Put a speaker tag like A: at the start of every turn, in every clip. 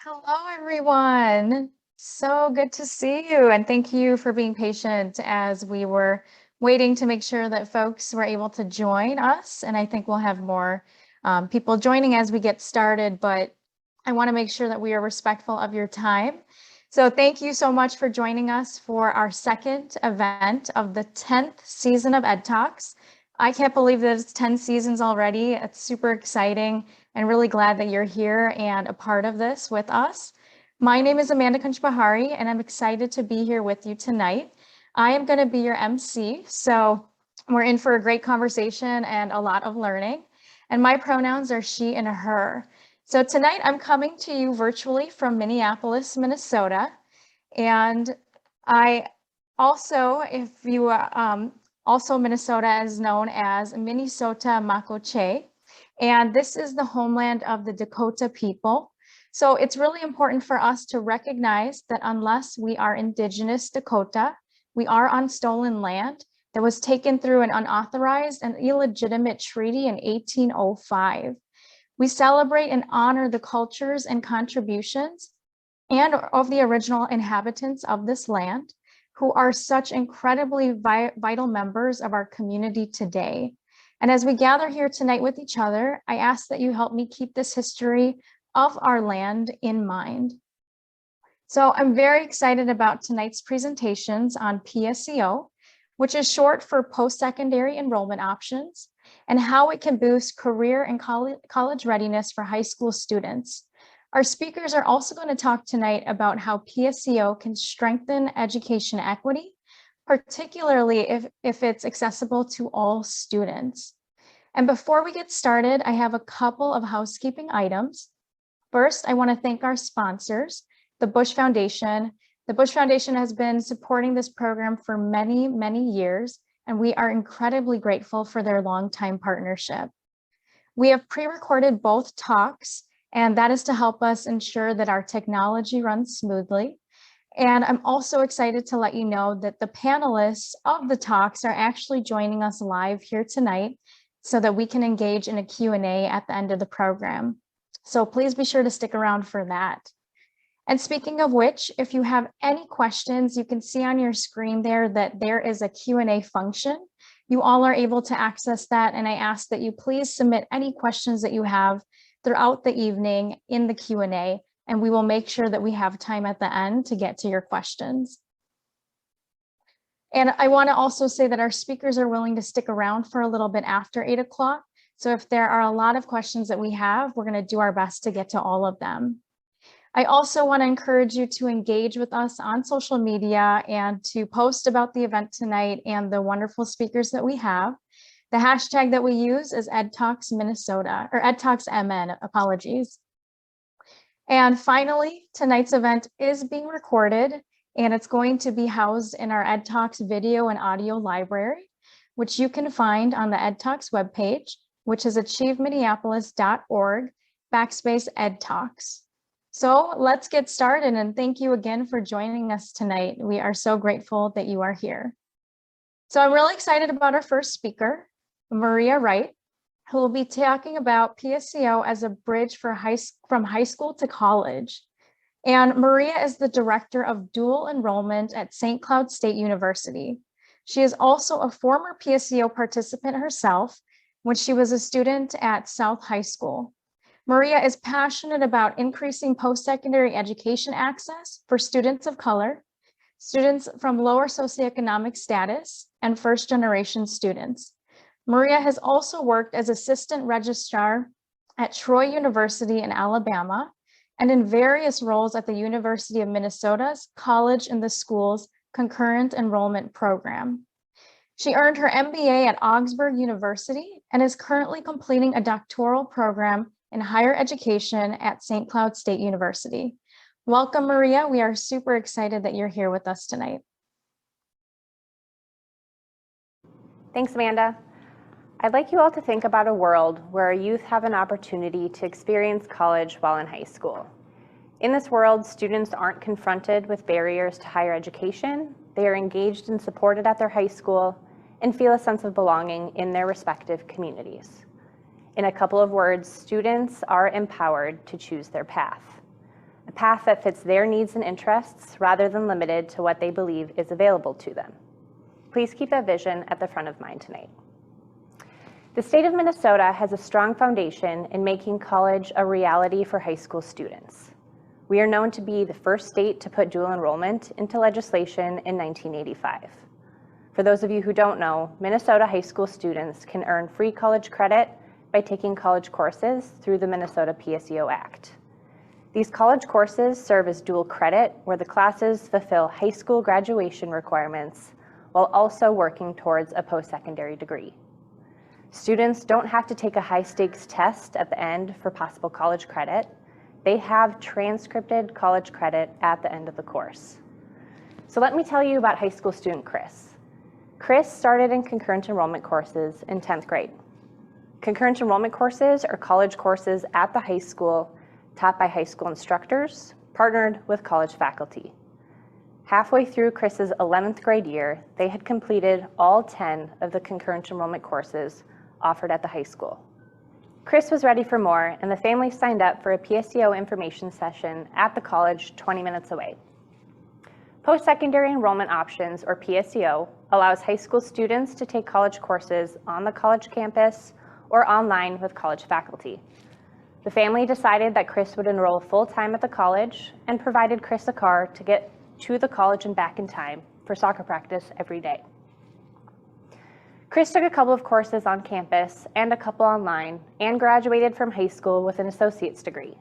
A: Hello, everyone. So good to see you, and thank you for being patient as we were waiting to make sure that folks were able to join us. And I think we'll have more people joining as we get started, but I want to make sure that we are respectful of your time. So thank you so much for joining us for our second event of the 10th season of EDTalks. I can't believe that it's 10 seasons already. It's super exciting and really glad that you're here and a part of this with us. My name is Amanda Kunchbahari, and I'm excited to be here with you tonight. I am going to be your MC, so we're in for a great conversation and a lot of learning. And my pronouns are she and her. So tonight I'm coming to you virtually from Minneapolis, Minnesota. And I also, if you also Minnesota is known as Minnesota Makoche, and this is the homeland of the Dakota people. So it's really important for us to recognize that unless we are Indigenous Dakota, we are on stolen land that was taken through an unauthorized and illegitimate treaty in 1805. We celebrate and honor the cultures and contributions and of the original inhabitants of this land, who are such incredibly vital members of our community today. And as we gather here tonight with each other, I ask that you help me keep this history of our land in mind. So I'm very excited about tonight's presentations on PSEO, which is short for post-secondary enrollment options, and how it can boost career and college readiness for high school students. Our speakers are also going to talk tonight about how PSEO can strengthen education equity, particularly if it's accessible to all students. And before we get started, I have a couple of housekeeping items. First, I want to thank our sponsors, the Bush Foundation. The Bush Foundation has been supporting this program for many, many years, and we are incredibly grateful for their longtime partnership. We have pre-recorded both talks, and that is to help us ensure that our technology runs smoothly. And I'm also excited to let you know that the panelists of the talks are actually joining us live here tonight so that we can engage in a Q&A at the end of the program. So please be sure to stick around for that. And speaking of which, if you have any questions, you can see on your screen there that there is a Q&A function. You all are able to access that, and I ask that you please submit any questions that you have throughout the evening in the Q&A, and we will make sure that we have time at the end to get to your questions. And I want to also say that our speakers are willing to stick around for a little bit after 8 o'clock. So if there are a lot of questions that we have, we're going to do our best to get to all of them. I also want to encourage you to engage with us on social media and to post about the event tonight and the wonderful speakers that we have. The hashtag that we use is EDTalks Minnesota, or EDTalks MN, apologies. And finally, tonight's event is being recorded, and it's going to be housed in our EDTalks video and audio library, which you can find on the EDTalks webpage, which is achieveminneapolis.org/EDTalks. So let's get started, and thank you again for joining us tonight. We are so grateful that you are here. So I'm really excited about our first speaker, Maria Wright, who will be talking about PSEO as a bridge from high school to college. And Maria is the director of dual enrollment at St. Cloud State University. She is also a former PSEO participant herself when she was a student at South High School. Maria is passionate about increasing post-secondary education access for students of color, students from lower socioeconomic status, and first-generation students. Maria has also worked as assistant registrar at Troy University in Alabama and in various roles at the University of Minnesota's College in the Schools Concurrent Enrollment program. She earned her MBA at Augsburg University and is currently completing a doctoral program in higher education at St. Cloud State University. Welcome, Maria. We are super excited that you're here with us tonight.
B: Thanks, Amanda. I'd like you all to think about a world where our youth have an opportunity to experience college while in high school. In this world, students aren't confronted with barriers to higher education. They are engaged and supported at their high school and feel a sense of belonging in their respective communities. In a couple of words, students are empowered to choose their path. A path that fits their needs and interests rather than limited to what they believe is available to them. Please keep that vision at the front of mind tonight. The state of Minnesota has a strong foundation in making college a reality for high school students. We are known to be the first state to put dual enrollment into legislation in 1985. For those of you who don't know, Minnesota high school students can earn free college credit by taking college courses through the Minnesota PSEO Act. These college courses serve as dual credit, where the classes fulfill high school graduation requirements while also working towards a post-secondary degree. Students don't have to take a high-stakes test at the end for possible college credit. They have transcripted college credit at the end of the course. So let me tell you about high school student Chris. Chris started in concurrent enrollment courses in 10th grade. Concurrent enrollment courses are college courses at the high school taught by high school instructors, partnered with college faculty. Halfway through Chris's 11th grade year, they had completed all 10 of the concurrent enrollment courses offered at the high school. Chris was ready for more, and the family signed up for a PSEO information session at the college 20 minutes away. Post-secondary enrollment options, or PSEO, allows high school students to take college courses on the college campus or online with college faculty. The family decided that Chris would enroll full-time at the college and provided Chris a car to get to the college and back in time for soccer practice every day. Chris took a couple of courses on campus and a couple online and graduated from high school with an associate's degree.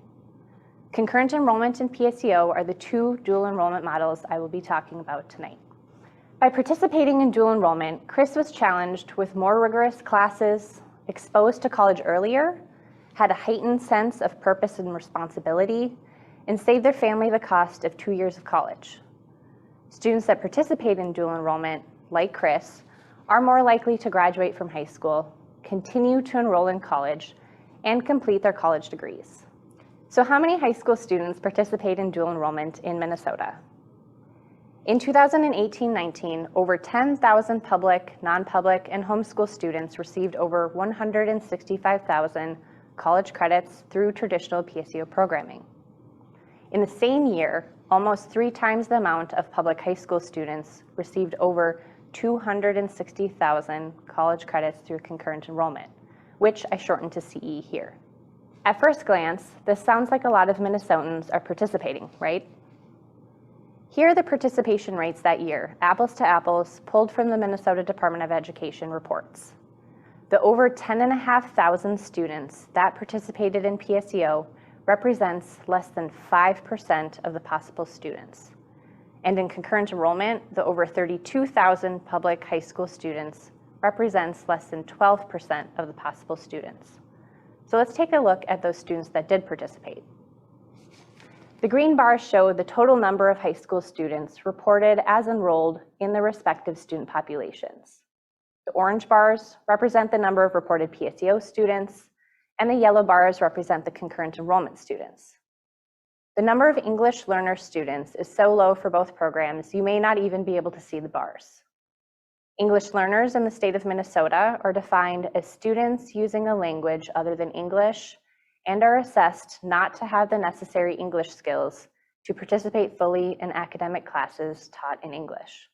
B: Concurrent enrollment and PSEO are the two dual enrollment models I will be talking about tonight. By participating in dual enrollment, Chris was challenged with more rigorous classes, exposed to college earlier, had a heightened sense of purpose and responsibility, and saved their family the cost of 2 years of college. Students that participate in dual enrollment, like Chris, are more likely to graduate from high school, continue to enroll in college, and complete their college degrees. So how many high school students participate in dual enrollment in Minnesota? In 2018-19, over 10,000 public, non-public, and homeschool students received over 165,000 college credits through traditional PSEO programming. In the same year, almost 3 times the amount of public high school students received over 260,000 college credits through concurrent enrollment, which I shortened to CE here. At first glance, this sounds like a lot of Minnesotans are participating, right? Here are the participation rates that year, apples to apples, pulled from the Minnesota Department of Education reports. The over 10,500 students that participated in PSEO represents less than 5% of the possible students. And in concurrent enrollment, the over 32,000 public high school students represents less than 12% of the possible students. So let's take a look at those students that did participate. The green bars show the total number of high school students reported as enrolled in the respective student populations. The orange bars represent the number of reported PSEO students, and the yellow bars represent the concurrent enrollment students. The number of English learner students is so low for both programs, you may not even be able to see the bars. English learners in the state of Minnesota are defined as students using a language other than English and are assessed not to have the necessary English skills to participate fully in academic classes taught in English.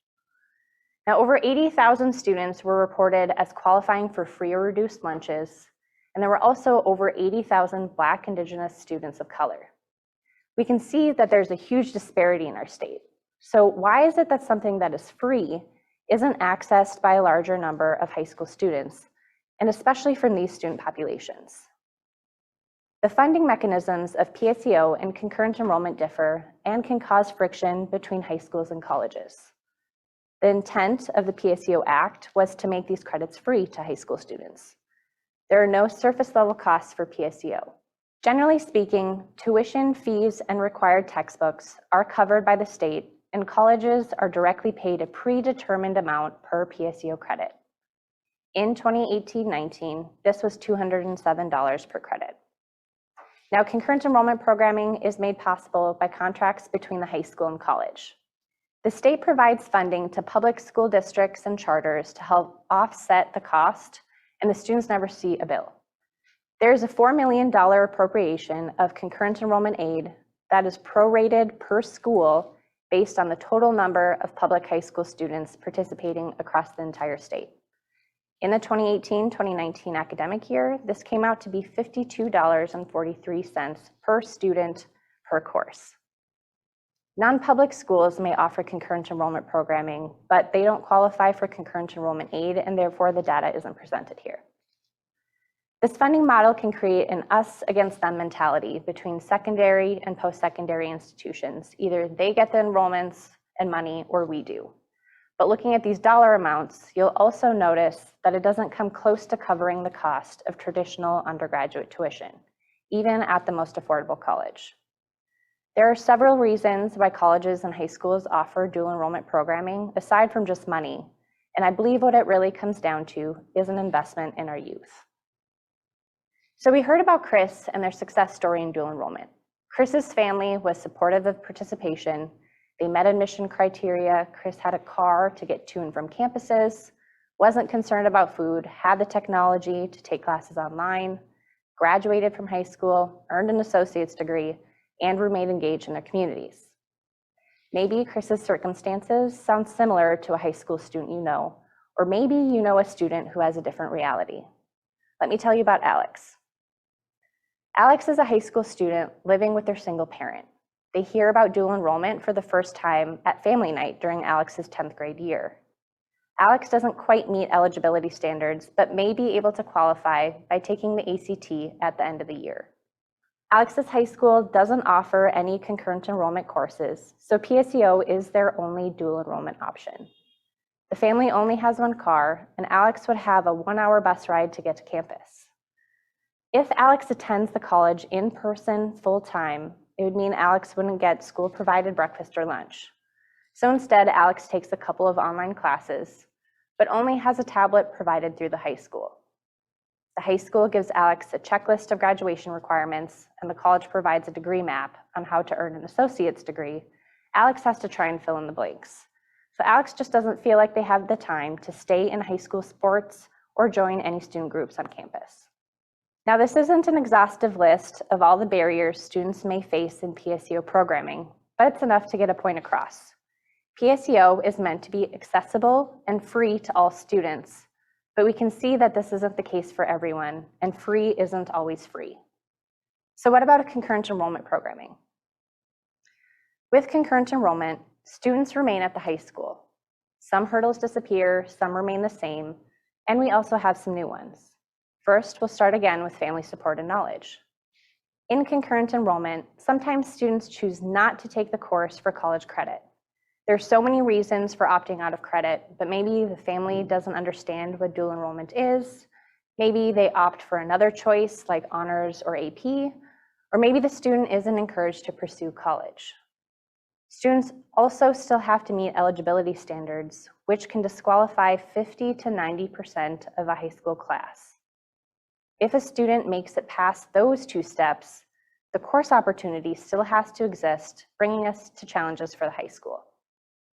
B: Now, over 80,000 students were reported as qualifying for free or reduced lunches, and there were also over 80,000 Black Indigenous students of color. We can see that there's a huge disparity in our state. So why is it that something that is free isn't accessed by a larger number of high school students, and especially from these student populations? The funding mechanisms of PSEO and concurrent enrollment differ and can cause friction between high schools and colleges. The intent of the PSEO Act was to make these credits free to high school students. There are no surface level costs for PSEO. Generally speaking, tuition, fees, and required textbooks are covered by the state, and colleges are directly paid a predetermined amount per PSEO credit. In 2018-19, this was $207 per credit. Now, concurrent enrollment programming is made possible by contracts between the high school and college. The state provides funding to public school districts and charters to help offset the cost, and the students never see a bill. There's a $4 million appropriation of concurrent enrollment aid that is prorated per school based on the total number of public high school students participating across the entire state. In the 2018-2019 academic year, this came out to be $52.43 per student per course. Non-public schools may offer concurrent enrollment programming, but they don't qualify for concurrent enrollment aid, and therefore the data isn't presented here. This funding model can create an us against them mentality between secondary and post-secondary institutions. Either they get the enrollments and money or we do. But looking at these dollar amounts, you'll also notice that it doesn't come close to covering the cost of traditional undergraduate tuition, even at the most affordable college. There are several reasons why colleges and high schools offer dual enrollment programming aside from just money, and I believe what it really comes down to is an investment in our youth. So we heard about Chris and their success story in dual enrollment. Chris's family was supportive of participation. They met admission criteria. Chris had a car to get to and from campuses, wasn't concerned about food, had the technology to take classes online, graduated from high school, earned an associate's degree, and remained engaged in their communities. Maybe Chris's circumstances sound similar to a high school student you know, or maybe you know a student who has a different reality. Let me tell you about Alex. Alex is a high school student living with their single parent. They hear about dual enrollment for the first time at family night during Alex's 10th grade year. Alex doesn't quite meet eligibility standards, but may be able to qualify by taking the ACT at the end of the year. Alex's high school doesn't offer any concurrent enrollment courses, so PSEO is their only dual enrollment option. The family only has one car, and Alex would have a 1-hour bus ride to get to campus. If Alex attends the college in person full-time, it would mean Alex wouldn't get school-provided breakfast or lunch. So instead, Alex takes a couple of online classes, but only has a tablet provided through the high school. The high school gives Alex a checklist of graduation requirements, and the college provides a degree map on how to earn an associate's degree. Alex has to try and fill in the blanks. So Alex just doesn't feel like they have the time to stay in high school sports or join any student groups on campus. Now, this isn't an exhaustive list of all the barriers students may face in PSEO programming, but it's enough to get a point across. PSEO is meant to be accessible and free to all students, but we can see that this isn't the case for everyone, and free isn't always free. So what about a concurrent enrollment programming? With concurrent enrollment, students remain at the high school. Some hurdles disappear, some remain the same, and we also have some new ones. First, we'll start again with family support and knowledge. In concurrent enrollment, sometimes students choose not to take the course for college credit. There are so many reasons for opting out of credit, but maybe the family doesn't understand what dual enrollment is. Maybe they opt for another choice like honors or AP, or maybe the student isn't encouraged to pursue college. Students also still have to meet eligibility standards, which can disqualify 50 to 90% of a high school class. If a student makes it past those two steps, the course opportunity still has to exist, bringing us to challenges for the high school.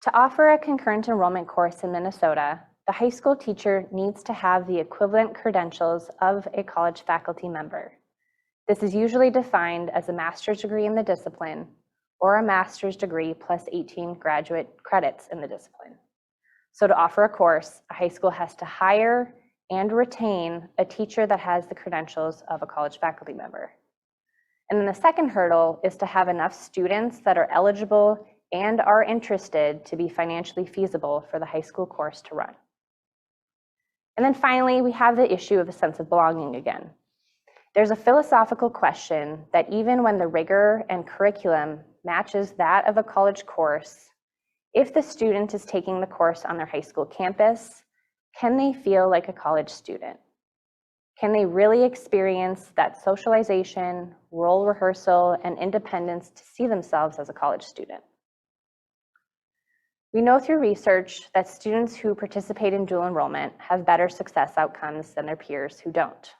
B: To offer a concurrent enrollment course in Minnesota, the high school teacher needs to have the equivalent credentials of a college faculty member. This is usually defined as a master's degree in the discipline or a master's degree plus 18 graduate credits in the discipline. So to offer a course, a high school has to hire and retain a teacher that has the credentials of a college faculty member. And then the second hurdle is to have enough students that are eligible and are interested to be financially feasible for the high school course to run. And then finally, we have the issue of a sense of belonging again. There's a philosophical question that even when the rigor and curriculum matches that of a college course, if the student is taking the course on their high school campus, can they feel like a college student? Can they really experience that socialization, role rehearsal, and independence to see themselves as a college student? We know through research that students who participate in dual enrollment have better success outcomes than their peers who don't.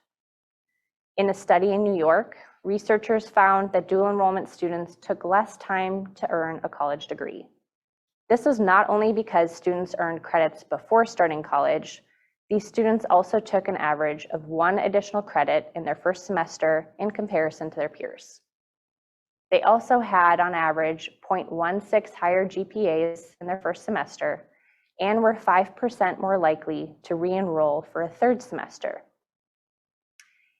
B: In a study in New York, researchers found that dual enrollment students took less time to earn a college degree. This was not only because students earned credits before starting college, these students also took an average of 1 additional credit in their first semester in comparison to their peers. They also had, on average, 0.16 higher GPAs in their first semester and were 5% more likely to re-enroll for a third semester.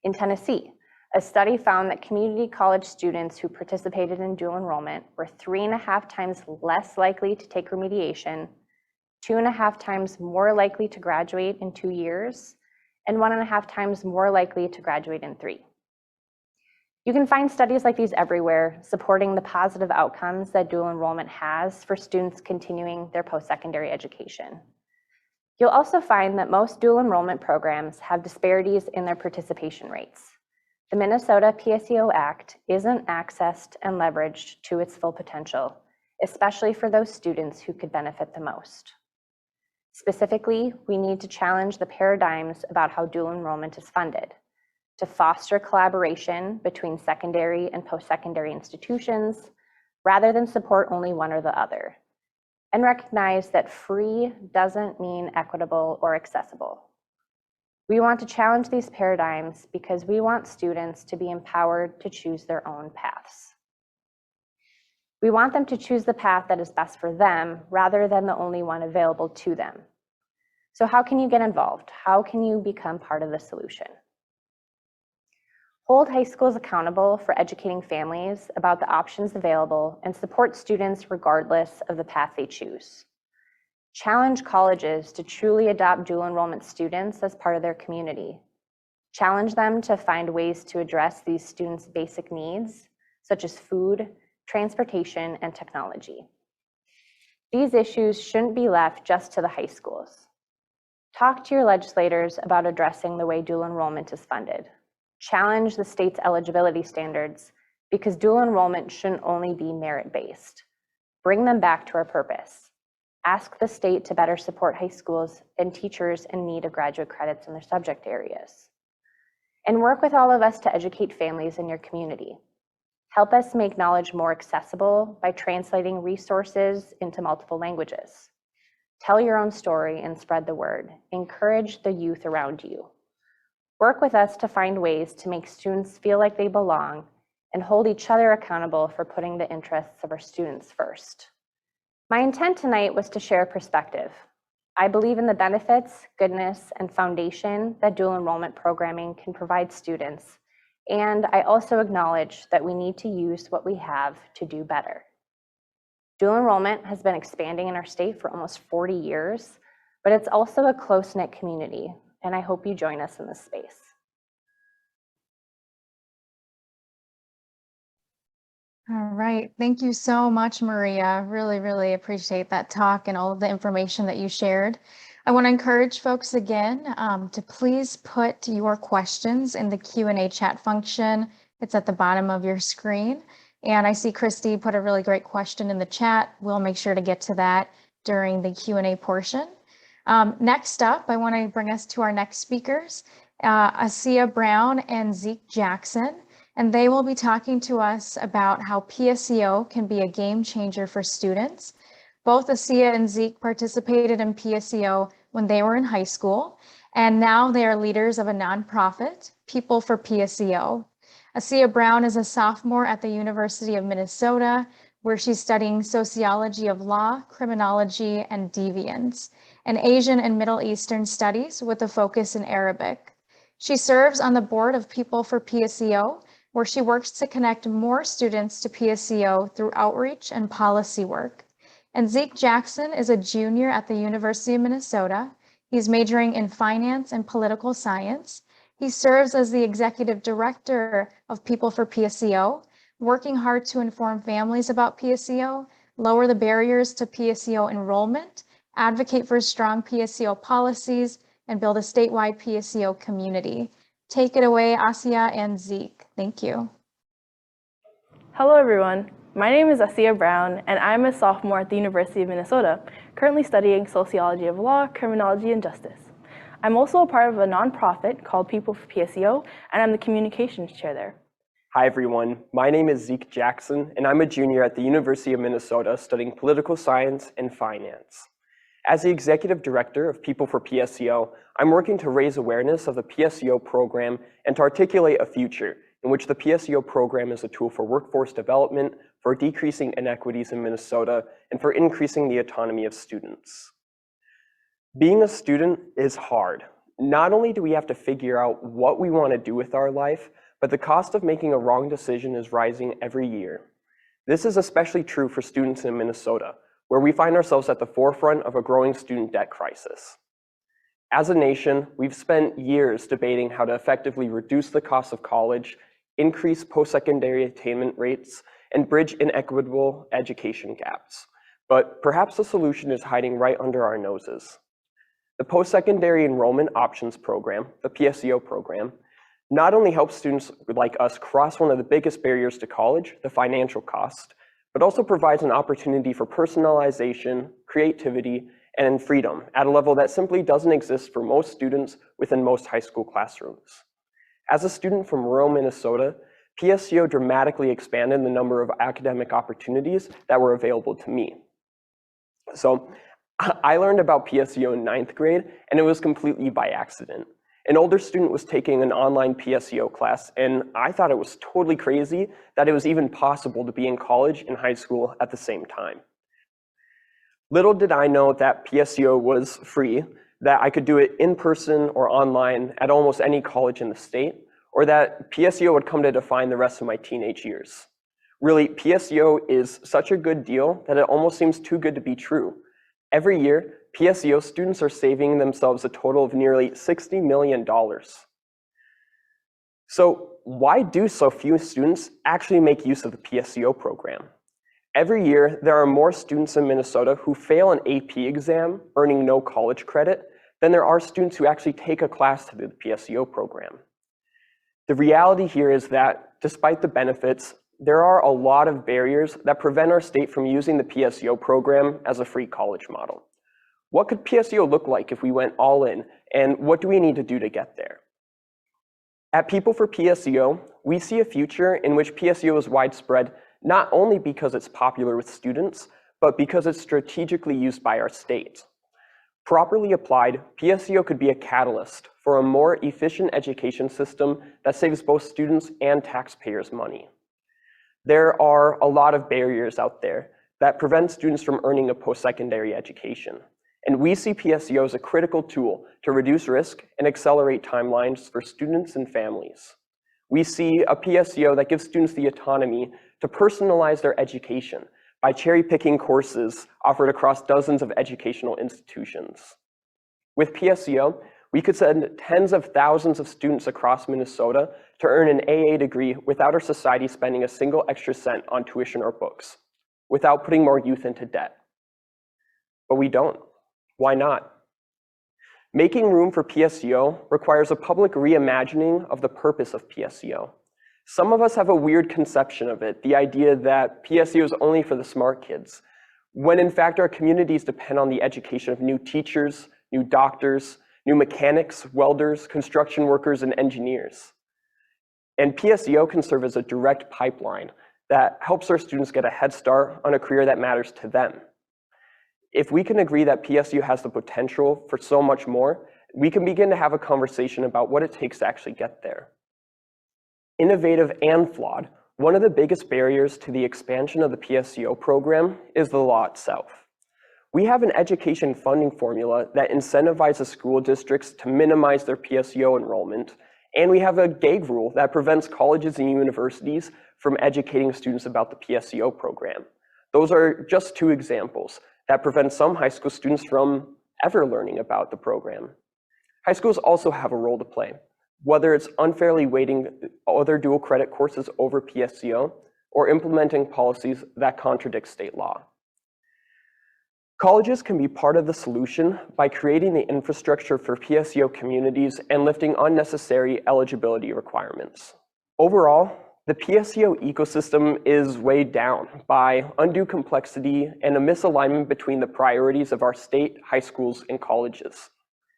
B: In Tennessee, a study found that community college students who participated in dual enrollment were 3.5 times less likely to take remediation, 2.5 times more likely to graduate in 2 years, and 1.5 times more likely to graduate in 3. You can find studies like these everywhere, supporting the positive outcomes that dual enrollment has for students continuing their post-secondary education. You'll also find that most dual enrollment programs have disparities in their participation rates. The Minnesota PSEO Act isn't accessed and leveraged to its full potential, especially for those students who could benefit the most. Specifically, we need to challenge the paradigms about how dual enrollment is funded, to foster collaboration between secondary and post-secondary institutions, rather than support only one or the other, and recognize that free doesn't mean equitable or accessible. We want to challenge these paradigms because we want students to be empowered to choose their own paths. We want them to choose the path that is best for them rather than the only one available to them. So how can you get involved? How can you become part of the solution? Hold high schools accountable for educating families about the options available and support students regardless of the path they choose. Challenge colleges to truly adopt dual enrollment students as part of their community. Challenge them to find ways to address these students' basic needs, such as food, transportation, and technology. These issues shouldn't be left just to the high schools. Talk to your legislators about addressing the way dual enrollment is funded. Challenge the state's eligibility standards because dual enrollment shouldn't only be merit-based. Bring them back to our purpose. Ask the state to better support high schools and teachers in need of graduate credits in their subject areas. And work with all of us to educate families in your community. Help us make knowledge more accessible by translating resources into multiple languages. Tell your own story and spread the word. Encourage the youth around you. Work with us to find ways to make students feel like they belong and hold each other accountable for putting the interests of our students first. My intent tonight was to share a perspective. I believe in the benefits, goodness, and foundation that dual enrollment programming can provide students, and I also acknowledge that we need to use what we have to do better. Dual enrollment has been expanding in our state for almost 40 years, but it's also a close-knit community, and I hope you join us in this space.
A: All right. Thank you so much, Maria. Really, really appreciate that talk and all of the information that you shared. I want to encourage folks again to please put your questions in the Q&A chat function. It's at the bottom of your screen. And I see Christy put a really great question in the chat. We'll make sure to get to that during the Q&A portion. Next up, I want to bring us to our next speakers, Asiya Browne and Zeke Jackson. And they will be talking to us about how PSEO can be a game changer for students. Both Asiya and Zeke participated in PSEO when they were in high school, and now they are leaders of a nonprofit, People for PSEO. Asiya Browne is a sophomore at the University of Minnesota, where she's studying sociology of law, criminology, and deviance, and Asian and Middle Eastern studies with a focus in Arabic. She serves on the board of People for PSEO, where she works to connect more students to PSEO through outreach and policy work. And Zeke Jackson is a junior at the University of Minnesota. He's majoring in finance and political science. He serves as the executive director of People for PSEO, working hard to inform families about PSEO, lower the barriers to PSEO enrollment, advocate for strong PSEO policies, and build a statewide PSEO community. Take it away, Asiya and Zeke. Thank you.
C: Hello, everyone. My name is Asiya Browne, and I'm a sophomore at the University of Minnesota, currently studying sociology of law, criminology, and justice. I'm also a part of a nonprofit called People for PSEO, and I'm the communications chair there.
D: Hi, everyone. My name is Zeke Jackson, and I'm a junior at the University of Minnesota studying political science and finance. As the executive director of People for PSEO, I'm working to raise awareness of the PSEO program and to articulate a future in which the PSEO program is a tool for workforce development, for decreasing inequities in Minnesota, and for increasing the autonomy of students. Being a student is hard. Not only do we have to figure out what we want to do with our life, but the cost of making a wrong decision is rising every year. This is especially true for students in Minnesota, where we find ourselves at the forefront of a growing student debt crisis. As a nation, we've spent years debating how to effectively reduce the cost of college, increase post-secondary attainment rates, and bridge inequitable education gaps. But perhaps the solution is hiding right under our noses. The Post-Secondary Enrollment Options Program, the PSEO program, not only helps students like us cross one of the biggest barriers to college, the financial cost, but also provides an opportunity for personalization, creativity, and freedom at a level that simply doesn't exist for most students within most high school classrooms. As a student from rural Minnesota, PSEO dramatically expanded the number of academic opportunities that were available to me. So I learned about PSEO in 9th grade, and it was completely by accident. An older student was taking an online PSEO class, and I thought it was totally crazy that it was even possible to be in college and high school at the same time. Little did I know that PSEO was free, that I could do it in person or online at almost any college in the state, or that PSEO would come to define the rest of my teenage years. Really, PSEO is such a good deal that it almost seems too good to be true. Every year, PSEO students are saving themselves a total of nearly $60 million. So why do so few students actually make use of the PSEO program? Every year, there are more students in Minnesota who fail an AP exam, earning no college credit, than there are students who actually take a class through the PSEO program. The reality here is that, despite the benefits, there are a lot of barriers that prevent our state from using the PSEO program as a free college model. What could PSEO look like if we went all in, and what do we need to do to get there? At People for PSEO, we see a future in which PSEO is widespread not only because it's popular with students, but because it's strategically used by our state. Properly applied, PSEO could be a catalyst for a more efficient education system that saves both students and taxpayers money. There are a lot of barriers out there that prevent students from earning a post-secondary education. And we see PSEO as a critical tool to reduce risk and accelerate timelines for students and families. We see a PSEO that gives students the autonomy to personalize their education by cherry-picking courses offered across dozens of educational institutions. With PSEO, we could send tens of thousands of students across Minnesota to earn an AA degree without our society spending a single extra cent on tuition or books, without putting more youth into debt. But we don't. Why not? Making room for PSEO requires a public reimagining of the purpose of PSEO. Some of us have a weird conception of it, the idea that PSEO is only for the smart kids, when in fact our communities depend on the education of new teachers, new doctors, new mechanics, welders, construction workers, and engineers. And PSEO can serve as a direct pipeline that helps our students get a head start on a career that matters to them. If we can agree that PSEO has the potential for so much more, we can begin to have a conversation about what it takes to actually get there. Innovative and flawed, one of the biggest barriers to the expansion of the PSEO program is the law itself. We have an education funding formula that incentivizes school districts to minimize their PSEO enrollment, and we have a gag rule that prevents colleges and universities from educating students about the PSEO program. Those are just two examples that prevent some high school students from ever learning about the program. High schools also have a role to play, whether it's unfairly weighting other dual credit courses over PSEO or implementing policies that contradict state law. Colleges can be part of the solution by creating the infrastructure for PSEO communities and lifting unnecessary eligibility requirements. Overall, the PSEO ecosystem is weighed down by undue complexity and a misalignment between the priorities of our state, high schools, and colleges.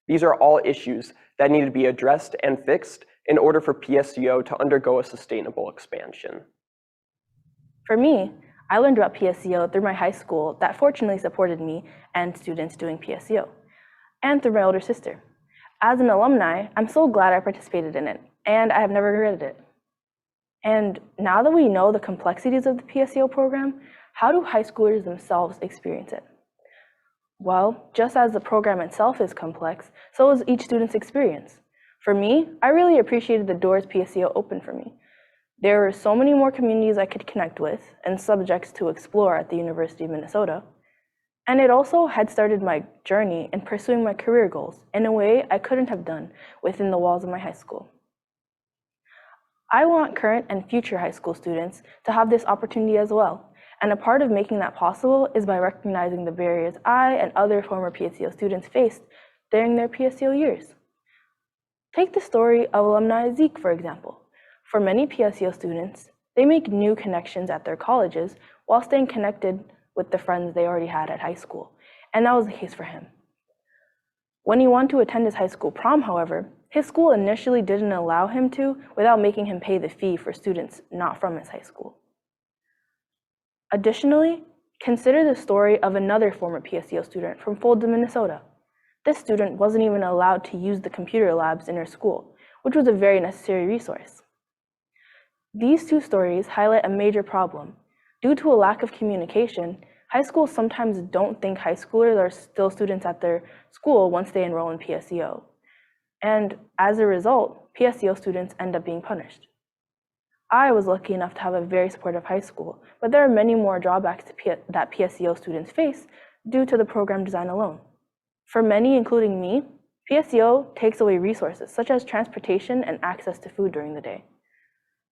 D: These are all issues that need to be addressed and fixed in order for PSEO to undergo a sustainable expansion.
C: For me, I learned about PSEO through my high school that fortunately supported me and students doing PSEO, and through my older sister. As an alumni, I'm so glad I participated in it, and I have never regretted it. And now that we know the complexities of the PSEO program, how do high schoolers themselves experience it? Well, just as the program itself is complex, so is each student's experience. For me, I really appreciated the doors PSEO opened for me. There were so many more communities I could connect with and subjects to explore at the University of Minnesota. And it also had started my journey in pursuing my career goals in a way I couldn't have done within the walls of my high school. I want current and future high school students to have this opportunity as well. And a part of making that possible is by recognizing the barriers I and other former PSEO students faced during their PSEO years. Take the story of alumni Zeke, for example. For many PSEO students, they make new connections at their colleges while staying connected with the friends they already had at high school, and that was the case for him. When he wanted to attend his high school prom, however, his school initially didn't allow him to without making him pay the fee for students not from his high school. Additionally, consider the story of another former PSEO student from Fulda, Minnesota. This student wasn't even allowed to use the computer labs in her school, which was a very necessary resource. These two stories highlight a major problem. Due to a lack of communication, high schools sometimes don't think high schoolers are still students at their school once they enroll in PSEO. And as a result, PSEO students end up being punished. I was lucky enough to have a very supportive high school, but there are many more drawbacks that PSEO students face due to the program design alone. For many, including me, PSEO takes away resources such as transportation and access to food during the day.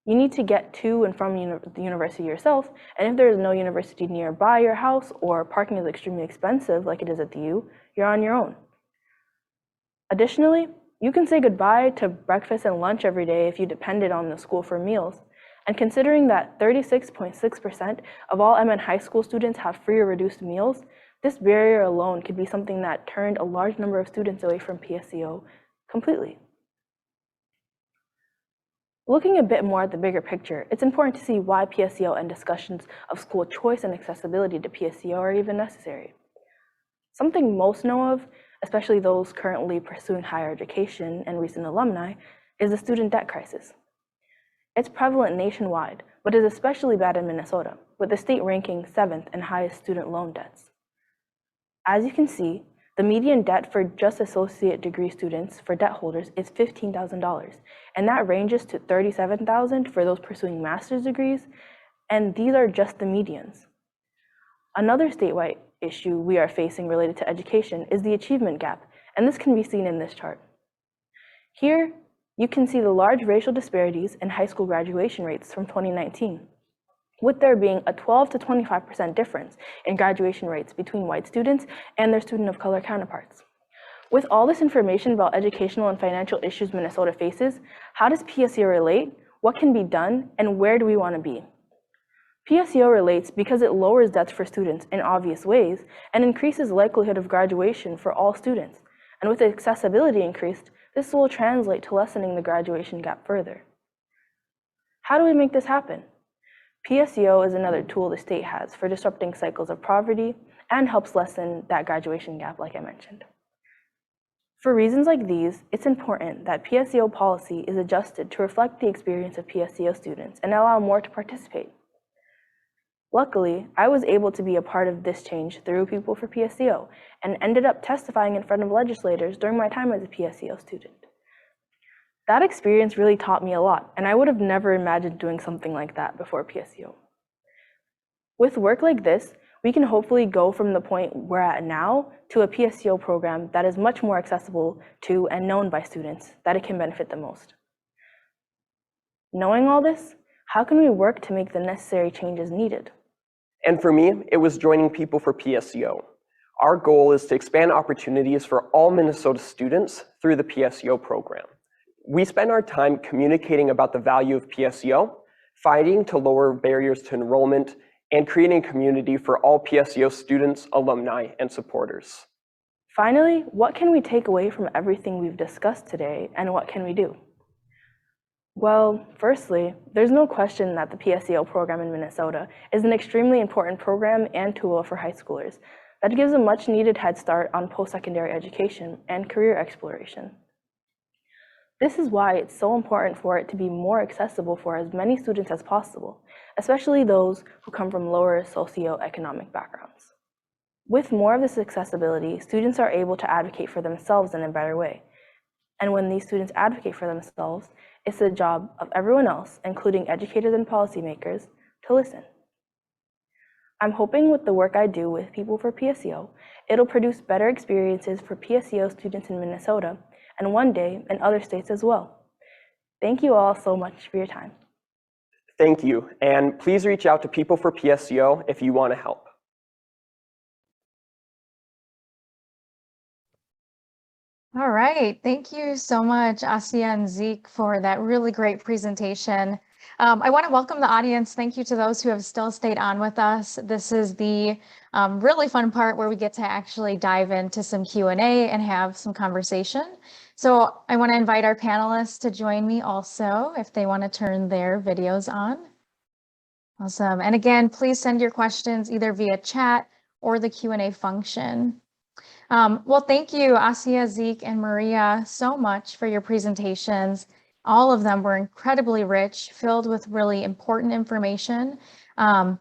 C: You need to get to and from the university yourself, and if there is no university nearby your house or parking is extremely expensive like it is at the U, you're on your own. Additionally, you can say goodbye to breakfast and lunch every day if you depended on the school for meals. And considering that 36.6% of all MN high school students have free or reduced meals, this barrier alone could be something that turned a large number of students away from PSEO completely. Looking a bit more at the bigger picture, it's important to see why PSEO and discussions of school choice and accessibility to PSEO are even necessary. Something most know of, especially those currently pursuing higher education and recent alumni, is the student debt crisis. It's prevalent nationwide, but is especially bad in Minnesota, with the state ranking 7th and highest student loan debts. As you can see, the median debt for just associate degree students for debt holders is $15,000, and that ranges to $37,000 for those pursuing master's degrees, and these are just the medians. Another statewide issue we are facing related to education is the achievement gap, and this can be seen in this chart. Here, you can see the large racial disparities in high school graduation rates from 2019, with there being a 12 to 25% difference in graduation rates between white students and their student of color counterparts. With all this information about educational and financial issues Minnesota faces, how does PSEO relate, what can be done, and where do we want to be? PSEO relates because it lowers debts for students in obvious ways and increases likelihood of graduation for all students. And with accessibility increased, this will translate to lessening the graduation gap further. How do we make this happen? PSEO is another tool the state has for disrupting cycles of poverty and helps lessen that graduation gap, like I mentioned. For reasons like these, it's important that PSEO policy is adjusted to reflect the experience of PSEO students and allow more to participate. Luckily, I was able to be a part of this change through People for PSEO and ended up testifying in front of legislators during my time as a PSEO student. That experience really taught me a lot, and I would have never imagined doing something like that before PSEO. With work like this, we can hopefully go from the point we're at now to a PSEO program that is much more accessible to and known by students, that it can benefit the most. Knowing all this, how can we work to make the necessary changes needed?
D: And for me, it was joining People for PSEO. Our goal is to expand opportunities for all Minnesota students through the PSEO program. We spend our time communicating about the value of PSEO, fighting to lower barriers to enrollment, and creating a community for all PSEO students, alumni, and supporters.
C: Finally, what can we take away from everything we've discussed today, and what can we do? Well, firstly, there's no question that the PSEO program in Minnesota is an extremely important program and tool for high schoolers that gives a much needed head start on post-secondary education and career exploration. This is why it's so important for it to be more accessible for as many students as possible, especially those who come from lower socioeconomic backgrounds. With more of this accessibility, students are able to advocate for themselves in a better way. And when these students advocate for themselves, it's the job of everyone else, including educators and policymakers, to listen. I'm hoping with the work I do with People for PSEO, it'll produce better experiences for PSEO students in Minnesota, and one day in other states as well. Thank you all so much for your time.
D: Thank you, and please reach out to People for PSEO if you want to help.
A: All right, thank you so much, Asiya and Zeke, for that really great presentation. I want to welcome the audience. Thank you to those who have still stayed on with us. This is the really fun part where we get to actually dive into some Q&A and have some conversation. So I want to invite our panelists to join me also if they want to turn their videos on. Awesome. And again, please send your questions either via chat or the Q&A function. Well, thank you, Asiya, Zeke, and Maria, so much for your presentations. All of them were incredibly rich, filled with really important information, and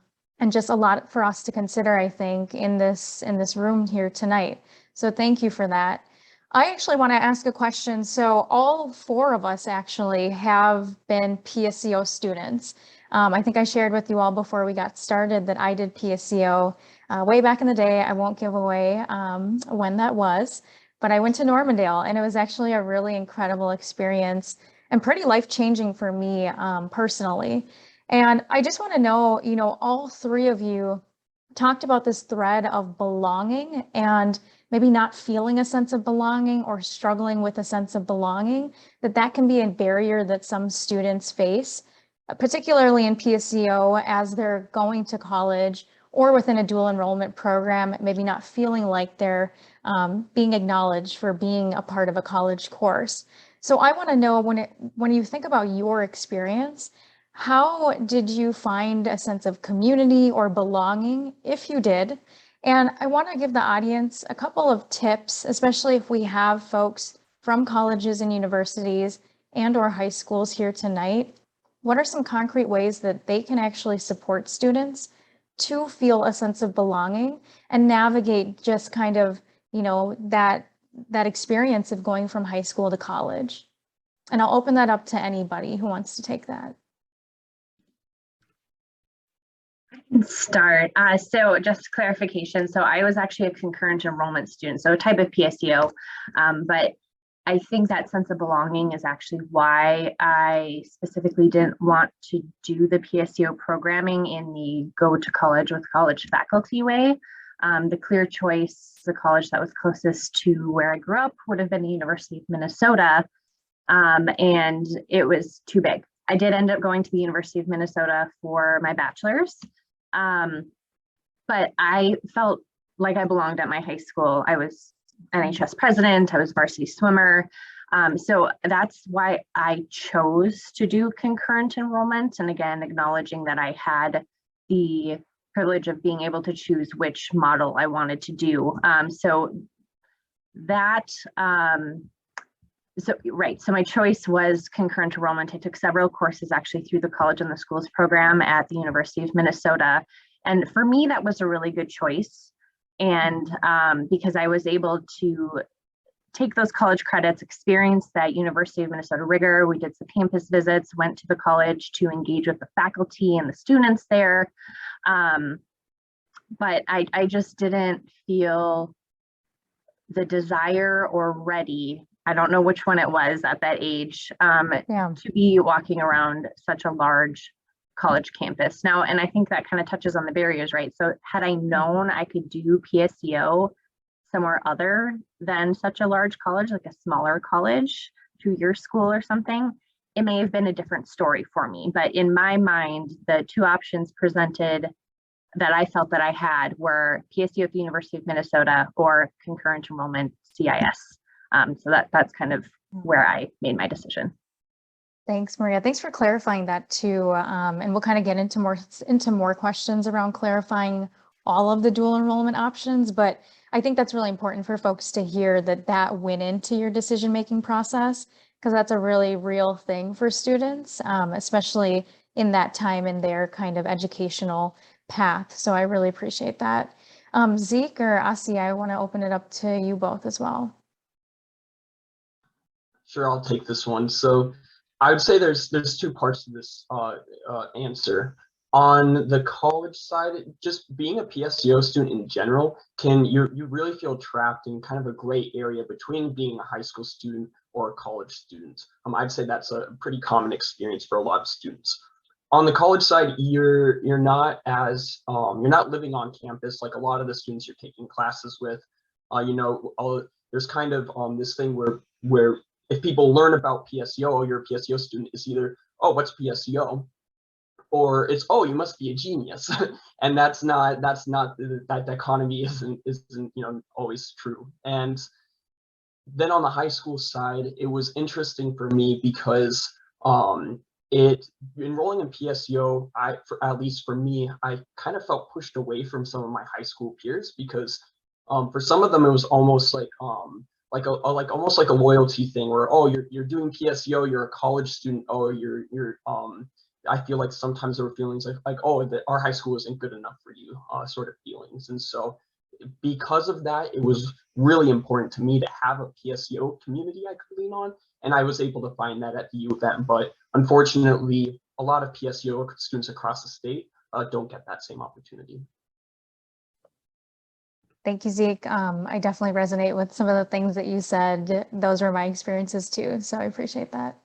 A: just a lot for us to consider, I think, in this room here tonight. So thank you for that. I actually want to ask a question. So all four of us actually have been PSEO students. I think I shared with you all before we got started that I did PSEO way back in the day. I won't give away when that was, but I went to Normandale, and it was actually a really incredible experience and pretty life-changing for me personally. And I just want to know, all three of you talked about this thread of belonging and maybe not feeling a sense of belonging or struggling with a sense of belonging, that can be a barrier that some students face, particularly in PSEO as they're going to college or within a dual enrollment program, maybe not feeling like they're being acknowledged for being a part of a college course. So I want to know, when you think about your experience, how did you find a sense of community or belonging, if you did? And I want to give the audience a couple of tips, especially if we have folks from colleges and universities and/or high schools here tonight. What are some concrete ways that they can actually support students to feel a sense of belonging and navigate just kind of, that experience of going from high school to college? And I'll open that up to anybody who wants to take that.
E: Start. So just clarification. So I was actually a concurrent enrollment student, so a type of PSEO, but I think that sense of belonging is actually why I specifically didn't want to do the PSEO programming in the go to college with college faculty way. The clear choice, the college that was closest to where I grew up would have been the University of Minnesota, and it was too big. I did end up going to the University of Minnesota for my bachelor's, but I felt like I belonged at my high school. I was NHS president, I was varsity swimmer. So that's why I chose to do concurrent enrollment. And again, acknowledging that I had the privilege of being able to choose which model I wanted to do. So my choice was concurrent enrollment. I took several courses actually through the College and the Schools program at the University of Minnesota. And for me, that was a really good choice. And because I was able to take those college credits, experience that University of Minnesota rigor. We did some campus visits, went to the college to engage with the faculty and the students there. But I just didn't feel the desire or ready, I don't know which one it was at that age, to be walking around such a large college campus. Now, and I think that kind of touches on the barriers, right? So had I known I could do PSEO somewhere other than such a large college, like a smaller college, 2-year school or something, it may have been a different story for me. But in my mind, the two options presented that I felt that I had were PSEO at the University of Minnesota or concurrent enrollment CIS. So that's kind of where I made my decision.
A: Thanks, Maria. Thanks for clarifying that too. And we'll kind of get into more questions around clarifying all of the dual enrollment options. But I think that's really important for folks to hear that went into your decision-making process, because that's a really real thing for students, especially in that time in their kind of educational path. So I really appreciate that. Zeke or Asiya, I want to open it up to you both as well.
F: Sure, I'll take this one. So I would say there's two parts to this answer. On the college side, just being a PSEO student in general, you really feel trapped in kind of a gray area between being a high school student or a college student. I'd say that's a pretty common experience for a lot of students. On the college side, you're not living on campus like a lot of the students you're taking classes with. There's kind of this thing where if people learn about PSEO, you're a PSEO student, it's either, oh, what's PSEO? Or it's, oh, you must be a genius. And that dichotomy isn't always true. And then on the high school side, it was interesting for me because enrolling in PSEO, at least for me, I kind of felt pushed away from some of my high school peers because for some of them it was almost like almost like a loyalty thing where, oh, you're doing PSEO, you're a college student, oh, you're I feel like sometimes there were feelings like oh, that our high school isn't good enough for you, sort of feelings. And so because of that, it was really important to me to have a PSEO community I could lean on, and I was able to find that at the U of M. But unfortunately, a lot of PSEO students across the state don't get that same opportunity.
A: Thank you, Zeke. I definitely resonate with some of the things that you said. Those were my experiences too, so I appreciate that.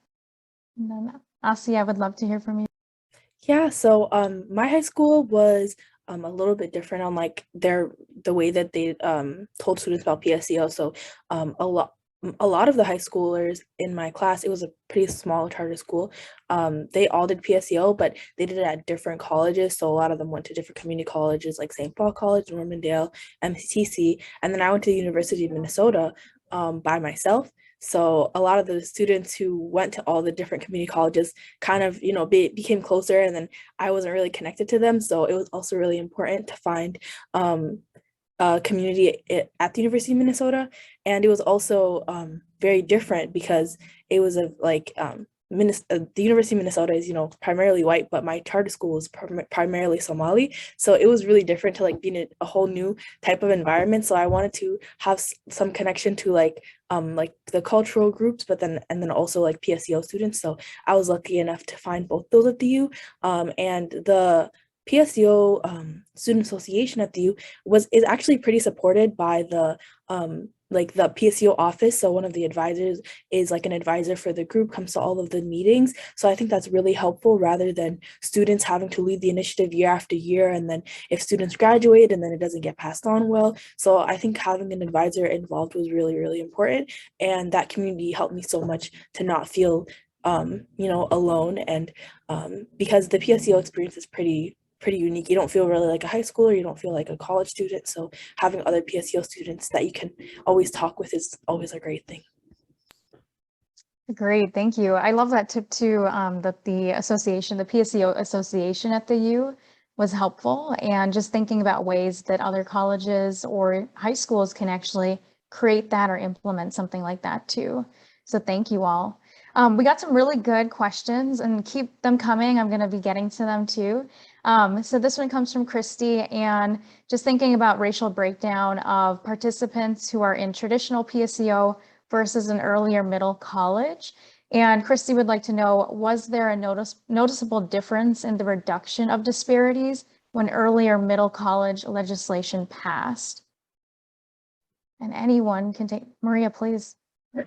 A: And then Asiya, I would love to hear from you.
C: Yeah, so my high school was a little bit different on like the way that they told students about PSEO. So a lot of the high schoolers in my class, it was a pretty small charter school. They all did PSEO, but they did it at different colleges. So a lot of them went to different community colleges like St. Paul College, Normandale, MCTC, and then I went to the University of Minnesota by myself. So a lot of the students who went to all the different community colleges kind of, became closer, and then I wasn't really connected to them. So it was also really important to find a community at the University of Minnesota. And it was also very different because it was the University of Minnesota is, primarily white, but my charter school was primarily Somali. So it was really different to be in a whole new type of environment. So I wanted to have some connection to the cultural groups, and then also PSEO students. So I was lucky enough to find both those at the U. And the PSEO Student Association at the U is actually pretty supported by the the PSEO office. So one of the advisors is an advisor for the group, comes to all of the meetings. So I think that's really helpful rather than students having to lead the initiative year after year. And then if students graduate and then it doesn't get passed on well. So I think having an advisor involved was really, really important. And that community helped me so much to not feel alone. And because the PSEO experience is pretty unique. You don't feel really like a high schooler, you don't feel like a college student. So having other PSEO students that you can always talk with is always a great thing.
A: Great, thank you. I love that tip too, that the PSEO association at the U was helpful, and just thinking about ways that other colleges or high schools can actually create that or implement something like that too. So thank you all. We got some really good questions, and keep them coming. I'm going to be getting to them too. So this one comes from Christy, and just thinking about racial breakdown of participants who are in traditional PSEO versus an earlier middle college. And Christy would like to know, was there a noticeable difference in the reduction of disparities when earlier middle college legislation passed? And anyone can take, Maria, please.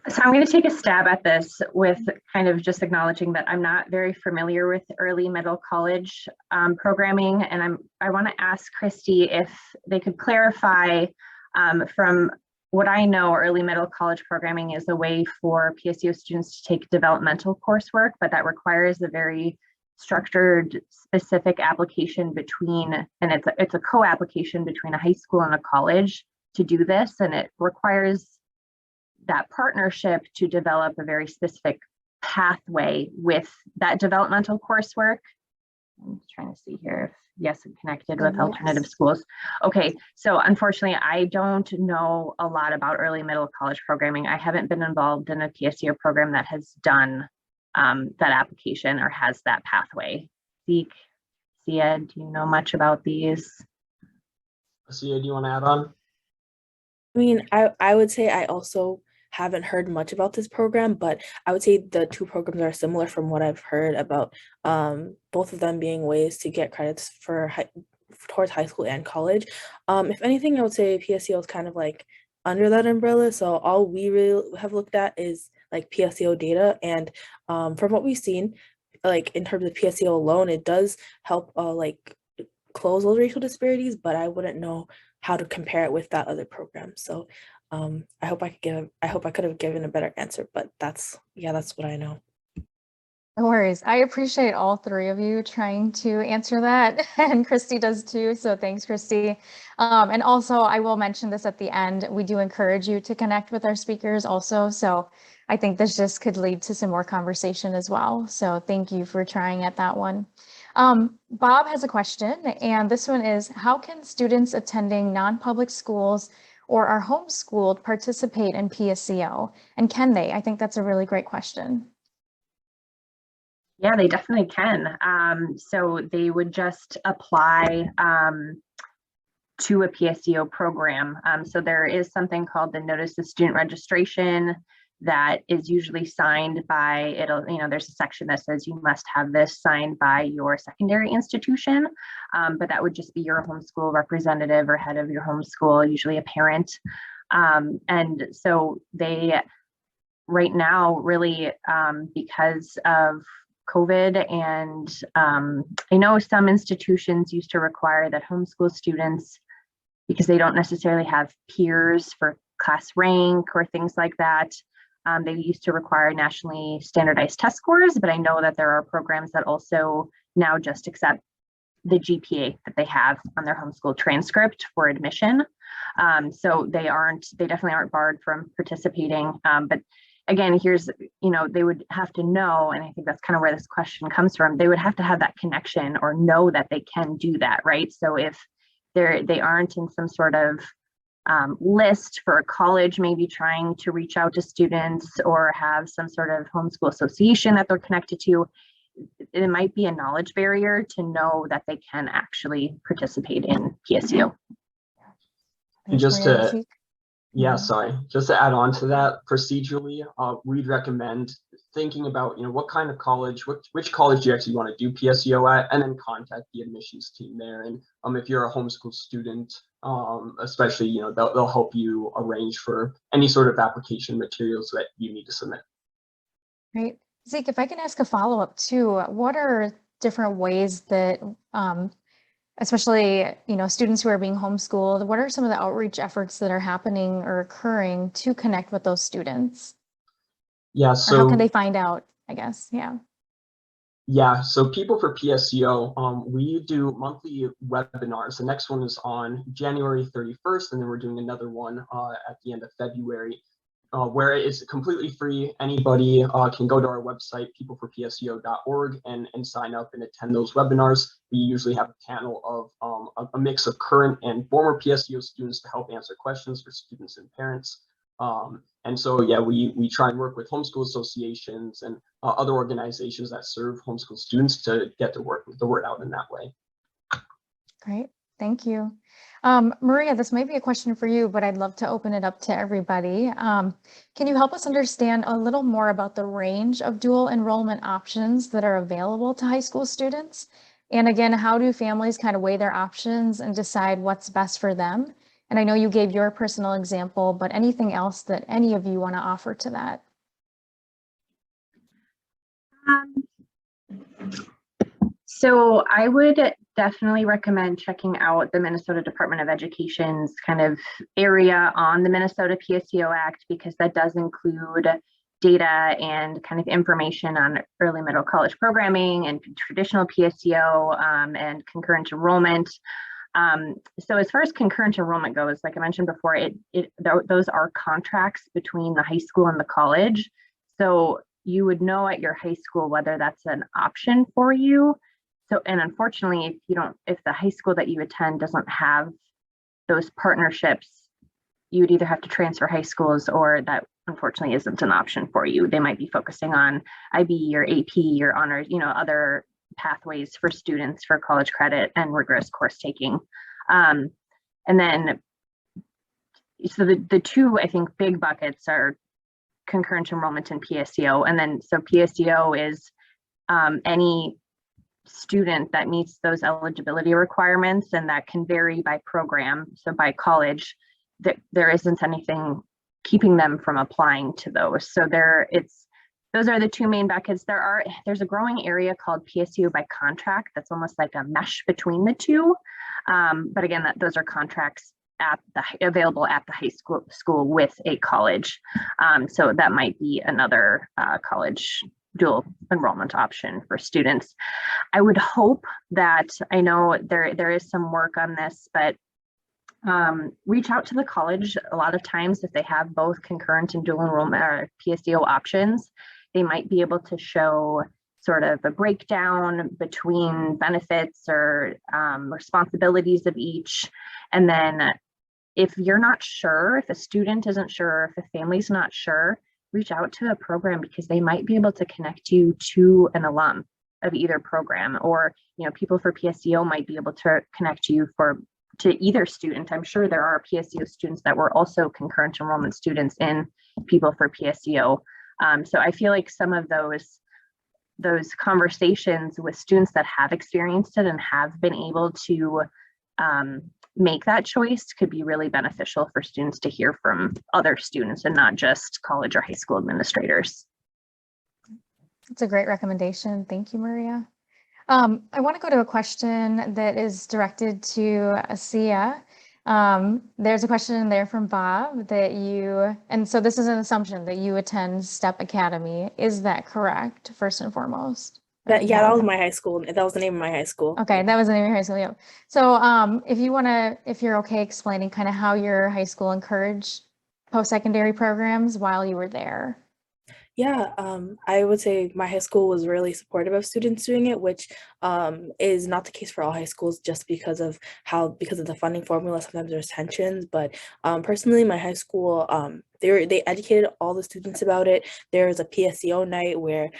E: So I'm going to take a stab at this with kind of just acknowledging that I'm not very familiar with early middle college programming, and I want to ask Christy if they could clarify from what I know, early middle college programming is a way for PSEO students to take developmental coursework, but that requires a very structured, specific application between, and it's a co-application between a high school and a college to do this, and it requires that partnership to develop a very specific pathway with that developmental coursework I'm trying to see here if yes, connected with alternative schools. Okay, so unfortunately, I don't know a lot about early middle college programming. I haven't been involved in a PSEO program that has done that application or has that pathway. Zeke, Asiya, do you know much about these?
F: Asiya, do you want to add on?
C: I mean, I would say I also haven't heard much about this program, but I would say the two programs are similar from what I've heard about both of them being ways to get credits for towards high school and college. If anything, I would say PSEO is kind of like under that umbrella. So all we really have looked at is like PSEO data, and from what we've seen, like in terms of PSEO alone, it does help like close those racial disparities, but I wouldn't know how to compare it with that other program. So I hope I could have given a better answer, but that's what I know.
A: No worries. I appreciate all three of you trying to answer that, and Christy does too. So thanks, Christy. And also, I will mention this at the end. We do encourage you to connect with our speakers also. So I think this just could lead to some more conversation as well. So thank you for trying at that one. Bob has a question, and this one is, how can students attending non-public schools or are homeschooled participate in PSEO? And can they? I think that's a really great question.
E: Yeah, they definitely can. So they would just apply to a PSEO program. So there is something called the Notice of Student Registration that is usually signed by, there's a section that says you must have this signed by your secondary institution, but that would just be your homeschool representative or head of your homeschool, usually a parent. And so they, right now, really, because of COVID, and I know some institutions used to require that homeschool students, because they don't necessarily have peers for class rank or things like that, they used to require nationally standardized test scores, but I know that there are programs that also now just accept the GPA that they have on their homeschool transcript for admission. So they definitely aren't barred from participating, but again, here's, they would have to know, and I think that's kind of where this question comes from, they would have to have that connection or know that they can do that, right? So if they aren't in some sort of list for a college, maybe trying to reach out to students or have some sort of homeschool association that they're connected to, it might be a knowledge barrier to know that they can actually participate in PSEO.
F: And just to add on to that, procedurally, we'd recommend thinking about, what kind of college, which college do you actually want to do PSEO at, and then contact the admissions team there. And if you're a homeschool student, especially, they'll help you arrange for any sort of application materials that you need to submit.
A: Great. Zeke, if I can ask a follow-up too, what are different ways that especially, students who are being homeschooled, what are some of the outreach efforts that are happening or occurring to connect with those students?
F: Yeah,
A: so how can they find out, I guess?
F: Yeah, so People for PSEO, we do monthly webinars. The next one is on January 31st, and then we're doing another one at the end of February, where it's completely free. Anybody can go to our website, peopleforpseo.org, and sign up and attend those webinars. We usually have a panel of a mix of current and former PSEO students to help answer questions for students and parents. And so, yeah, we try and work with homeschool associations and other organizations that serve homeschool students to get the word out in that way.
A: Great, thank you. Maria, this might be a question for you, but I'd love to open it up to everybody. Can you help us understand a little more about the range of dual enrollment options that are available to high school students? And again, how do families kind of weigh their options and decide what's best for them? And I know you gave your personal example, but anything else that any of you want to offer to that?
E: So I would definitely recommend checking out the Minnesota Department of Education's kind of area on the Minnesota PSEO Act, because that does include data and kind of information on early middle college programming and traditional PSEO and concurrent enrollment. So as far as concurrent enrollment goes, like I mentioned before, those are contracts between the high school and the college. So you would know at your high school whether that's an option for you. So, and unfortunately, if the high school that you attend doesn't have those partnerships, you would either have to transfer high schools, or that unfortunately isn't an option for you. They might be focusing on IB or AP or honors, other pathways for students for college credit and rigorous course taking. And then, so the two, I think, big buckets are concurrent enrollment and PSEO. And then, so PSEO is any student that meets those eligibility requirements, and that can vary by program. So by college, there isn't anything keeping them from applying to those. So those are the two main buckets. There's a growing area called PSEO by contract that's almost like a mesh between the two. But again, those are contracts available at the high school with a college. So that might be another college dual enrollment option for students. I would hope that, I know there is some work on this, but reach out to the college. A lot of times, if they have both concurrent and dual enrollment or PSEO options, they might be able to show sort of a breakdown between benefits or responsibilities of each. And then if you're not sure, if a student isn't sure, if a family's not sure, reach out to a program, because they might be able to connect you to an alum of either program, or people for PSEO might be able to connect you to either student. I'm sure there are PSEO students that were also concurrent enrollment students in people for PSEO. So I feel like some of those conversations with students that have experienced it and have been able to make that choice could be really beneficial for students to hear from other students and not just college or high school administrators.
A: That's a great recommendation. Thank you, Maria. I want to go to a question that is directed to Asiya. There's a question in there from Bob and so this is an assumption that you attend STEP Academy. Is that correct, first and foremost?
C: That was my high school. That was the name of my high school.
A: Okay, that was the name of your high school. Yeah. So if you're okay explaining kind of how your high school encouraged post-secondary programs while you were there.
C: Yeah, I would say my high school was really supportive of students doing it, which is not the case for all high schools, just because of the funding formula. Sometimes there's tensions, but personally, my high school, they educated all the students about it. There was a PSEO night where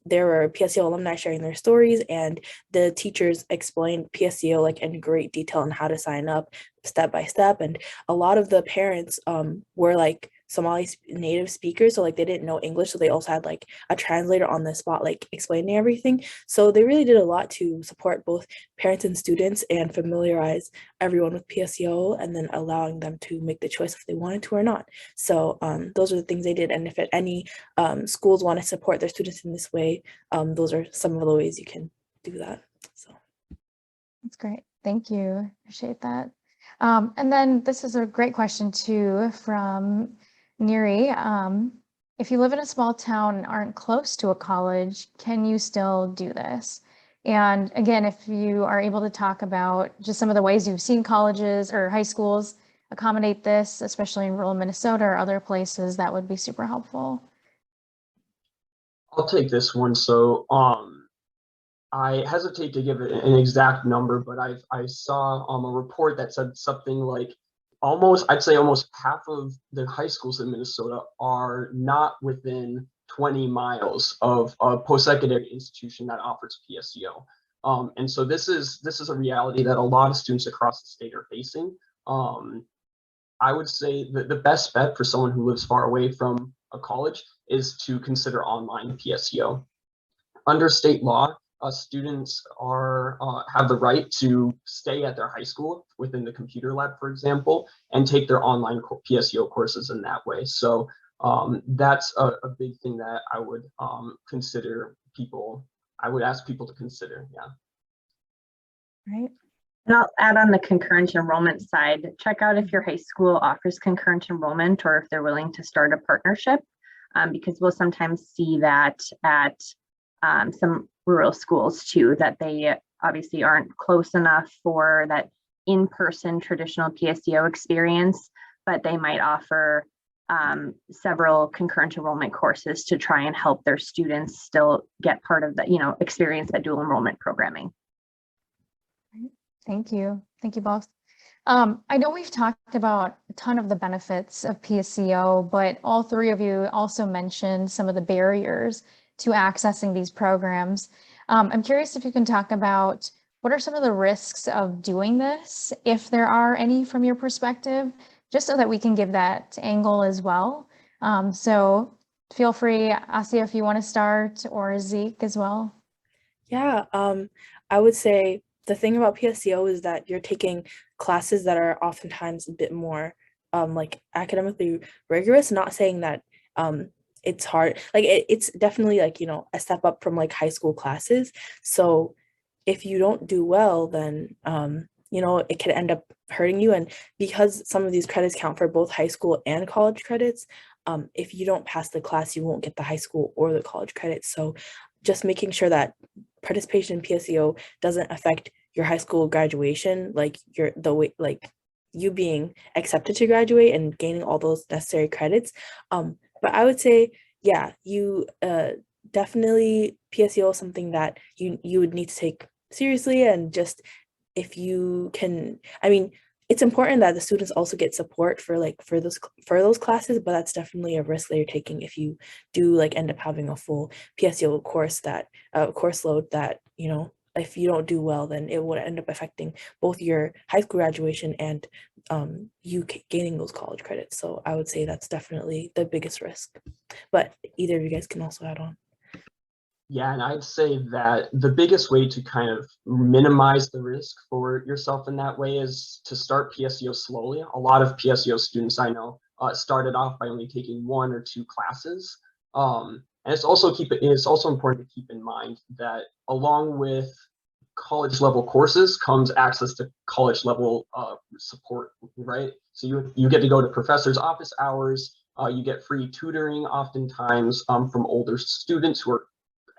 C: there were PSEO alumni sharing their stories, and the teachers explained PSEO like in great detail on how to sign up step by step. And a lot of the parents were like Somali native speakers, so like they didn't know English, so they also had like a translator on the spot, like explaining everything. So they really did a lot to support both parents and students and familiarize everyone with PSEO, and then allowing them to make the choice if they wanted to or not. So those are the things they did. And if any schools want to support their students in this way, those are some of the ways you can do that. So
A: that's great. Thank you. Appreciate that. And then this is a great question too from Neri. If you live in a small town and aren't close to a college, can you still do this? And again, if you are able to talk about just some of the ways you've seen colleges or high schools accommodate this, especially in rural Minnesota or other places, that would be super helpful.
F: I'll take this one. So I hesitate to give it an exact number, but I saw a report that said something like I'd say almost half of the high schools in Minnesota are not within 20 miles of a post-secondary institution that offers PSEO. And so this is a reality that a lot of students across the state are facing. I would say that the best bet for someone who lives far away from a college is to consider online PSEO. Under state law, students have the right to stay at their high school within the computer lab, for example, and take their online PSEO courses in that way. So that's a big thing that I would ask people to consider. Yeah.
A: Right.
E: And I'll add on the concurrent enrollment side, check out if your high school offers concurrent enrollment or if they're willing to start a partnership, because we'll sometimes see that at some rural schools too, that they obviously aren't close enough for that in-person traditional PSEO experience, but they might offer several concurrent enrollment courses to try and help their students still get part of the, experience that dual enrollment programming.
A: Thank you. Thank you both. I know we've talked about a ton of the benefits of PSEO, but all three of you also mentioned some of the barriers to accessing these programs. I'm curious if you can talk about what are some of the risks of doing this, if there are any from your perspective, just so that we can give that angle as well. So feel free, Asiya, if you want to start, or Zeke as well.
C: Yeah, I would say the thing about PSEO is that you're taking classes that are oftentimes a bit more like academically rigorous, not saying that it's hard. Like it's definitely like, a step up from like high school classes. So if you don't do well, then it could end up hurting you. And because some of these credits count for both high school and college credits, if you don't pass the class, you won't get the high school or the college credits. So just making sure that participation in PSEO doesn't affect your high school graduation, like you being accepted to graduate and gaining all those necessary credits. But I would say, yeah, you definitely PSEO is something that you would need to take seriously, and just if you can, it's important that the students also get support for those classes, but that's definitely a risk that you're taking if you do end up having a full PSEO course load that, if you don't do well, then it would end up affecting both your high school graduation and you gaining those college credits. So I would say that's definitely the biggest risk, but either of you guys can also add on.
F: Yeah, and I'd say that the biggest way to kind of minimize the risk for yourself in that way is to start PSEO slowly. A lot of PSEO students I know started off by only taking 1 or 2 classes. And it's also important to keep in mind that along with college level courses comes access to college level support, right? So you get to go to professors' office hours, you get free tutoring oftentimes from older students who are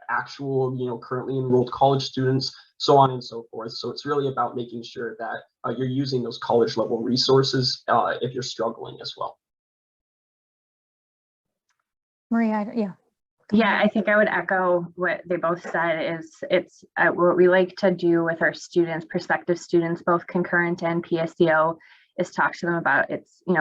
F: actual, currently enrolled college students, so on and so forth. So it's really about making sure that you're using those college level resources if you're struggling as well.
A: Maria, yeah.
E: Yeah, I think I would echo what they both said. It's what we like to do with our students, prospective students, both concurrent and PSEO, is talk to them about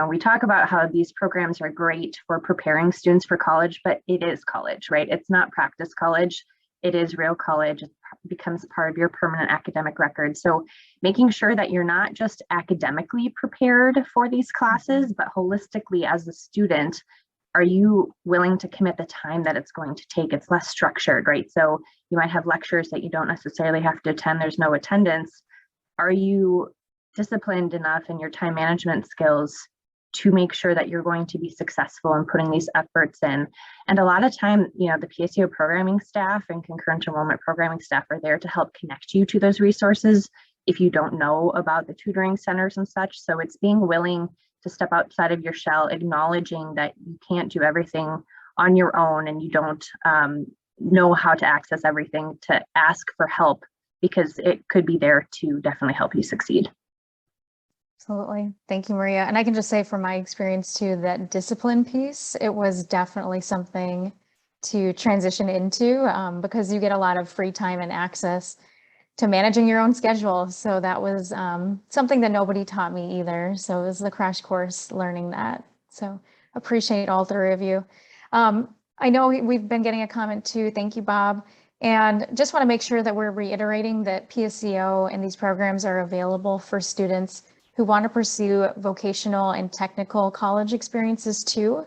E: we talk about how these programs are great for preparing students for college, but it is college, right? It's not practice college. It is real college. It becomes part of your permanent academic record. So making sure that you're not just academically prepared for these classes, but holistically as a student, are you willing to commit the time that it's going to take? It's less structured, right? So you might have lectures that you don't necessarily have to attend. There's no attendance. Are you disciplined enough in your time management skills to make sure that you're going to be successful in putting these efforts in? And a lot of time, the PSEO programming staff and concurrent enrollment programming staff are there to help connect you to those resources if you don't know about the tutoring centers and such. So it's being willing to step outside of your shell, acknowledging that you can't do everything on your own and you don't know how to access everything, to ask for help, because it could be there to definitely help you succeed.
A: Absolutely. Thank you, Maria. And I can just say from my experience too, that discipline piece, it was definitely something to transition into because you get a lot of free time and access to managing your own schedule. So that was something that nobody taught me either. So it was the crash course learning that. So appreciate all three of you. I know we've been getting a comment too. Thank you, Bob. And just want to make sure that we're reiterating that PSEO and these programs are available for students who want to pursue vocational and technical college experiences too.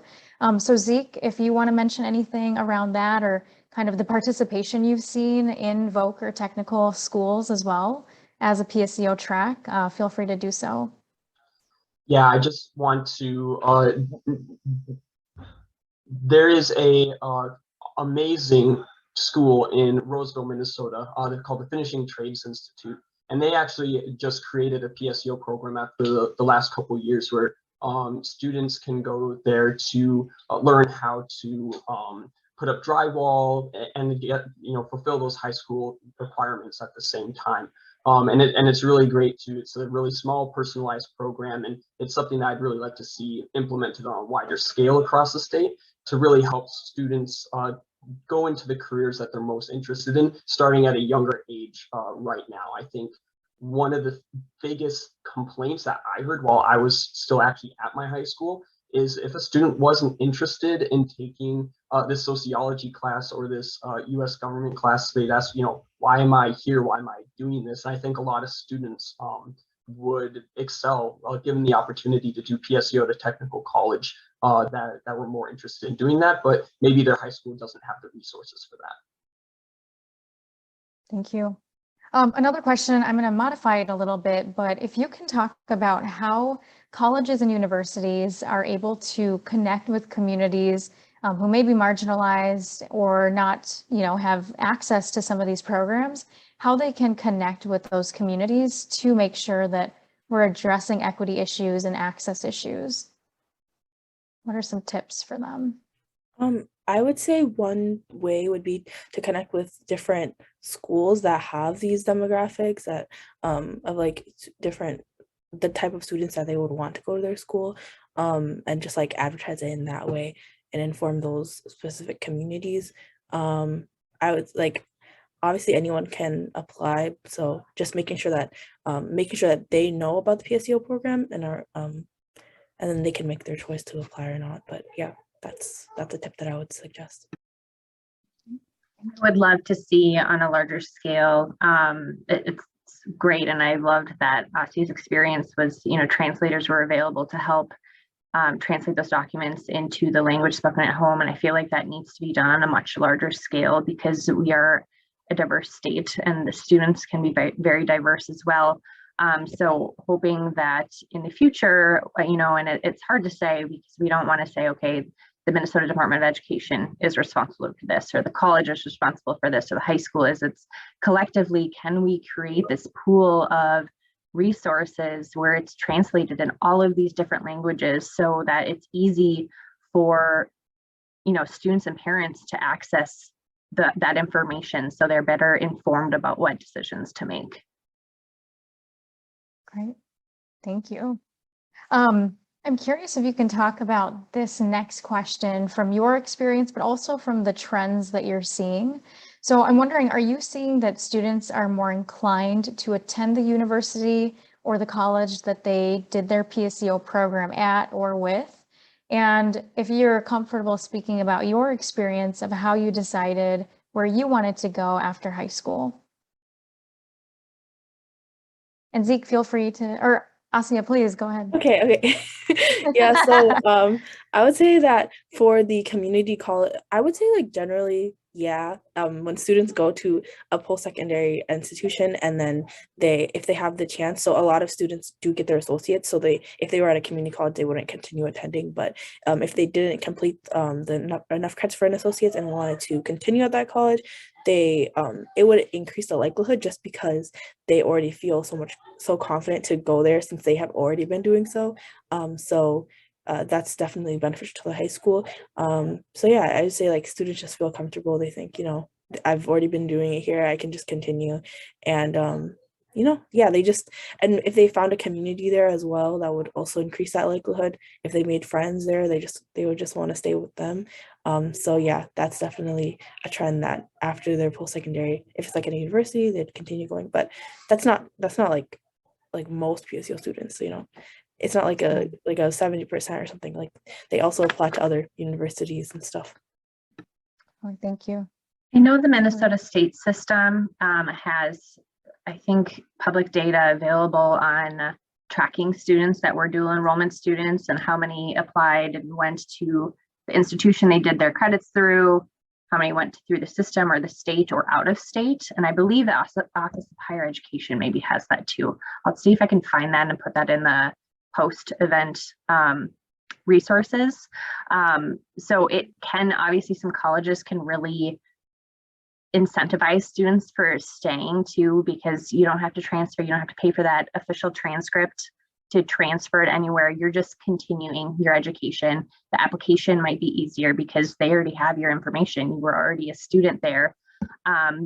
A: So Zeke, if you want to mention anything around that, or kind of the participation you've seen in voc or technical schools as well as a PSEO track, feel free to do so.
F: Yeah, I just want to, there is a amazing school in Roseville, Minnesota. They're called the Finishing Trades Institute. And they actually just created a PSEO program after the last couple of years where students can go there to learn how to put up drywall and get, fulfill those high school requirements at the same time. And it's really great too. It's a really small, personalized program, and it's something that I'd really like to see implemented on a wider scale across the state to really help students go into the careers that they're most interested in, starting at a younger age right now. I think one of the biggest complaints that I heard while I was still actually at my high school is if a student wasn't interested in taking this sociology class or this US government class, they'd ask, why am I here? Why am I doing this? And I think a lot of students would excel given the opportunity to do PSEO at a technical college that were more interested in doing that, but maybe their high school doesn't have the resources for that.
A: Thank you. Another question, I'm going to modify it a little bit, but if you can talk about how colleges and universities are able to connect with communities who may be marginalized or not, have access to some of these programs, how they can connect with those communities to make sure that we're addressing equity issues and access issues. What are some tips for them?
C: I would say one way would be to connect with different schools that have these demographics that of like the type of students that they would want to go to their school, and just like advertise it in that way and inform those specific communities. I would like, obviously anyone can apply, so just making sure that they know about the PSEO program and are and then they can make their choice to apply or not. But yeah, that's a tip that I would suggest.
E: I would love to see on a larger scale. It's great, and I loved that Asiya's experience was, translators were available to help translate those documents into the language spoken at home. And I feel like that needs to be done on a much larger scale because we are a diverse state and the students can be very, very diverse as well. So hoping that in the future, and it's hard to say because we don't want to say, okay, the Minnesota Department of Education is responsible for this, or the college is responsible for this, or the high school is. It's collectively, can we create this pool of resources where it's translated in all of these different languages so that it's easy for, students and parents to access that information so they're better informed about what decisions to make.
A: Great, thank you. I'm curious if you can talk about this next question from your experience, but also from the trends that you're seeing. So I'm wondering, are you seeing that students are more inclined to attend the university or the college that they did their PSEO program at or with? And if you're comfortable speaking about your experience of how you decided where you wanted to go after high school. And Zeke, feel free to, or Asiya, please go ahead.
C: Okay. Yeah, so I would say that for the community college, I would say like generally, yeah, when students go to a post-secondary institution and then if they have the chance, so a lot of students do get their associates, so if they were at a community college, they wouldn't continue attending, but if they didn't complete enough credits for an associate's and wanted to continue at that college, it would increase the likelihood just because they already feel so confident to go there since they have already been doing so. That's definitely beneficial to the high school. So yeah, I would say like students just feel comfortable. They think, I've already been doing it here, I can just continue. And yeah, and if they found a community there as well, that would also increase that likelihood. If they made friends there, they would just want to stay with them. So yeah, that's definitely a trend that after their post-secondary, if it's like at a university, they'd continue going. But that's not like most PSEO students, it's not like a 70% or something. Like they also apply to other universities and stuff.
A: Oh, thank you.
E: I know the Minnesota state system has, I think, public data available on tracking students that were dual enrollment students and how many applied and went to the institution they did their credits through, how many went through the system or the state or out of state. And I believe the Office of Higher Education maybe has that too. I'll see if I can find that and put that in the post-event resources. So it can, obviously some colleges can really incentivize students for staying too, because you don't have to transfer, you don't have to pay for that official transcript to transfer it anywhere. You're just continuing your education. The application might be easier because they already have your information. You were already a student there.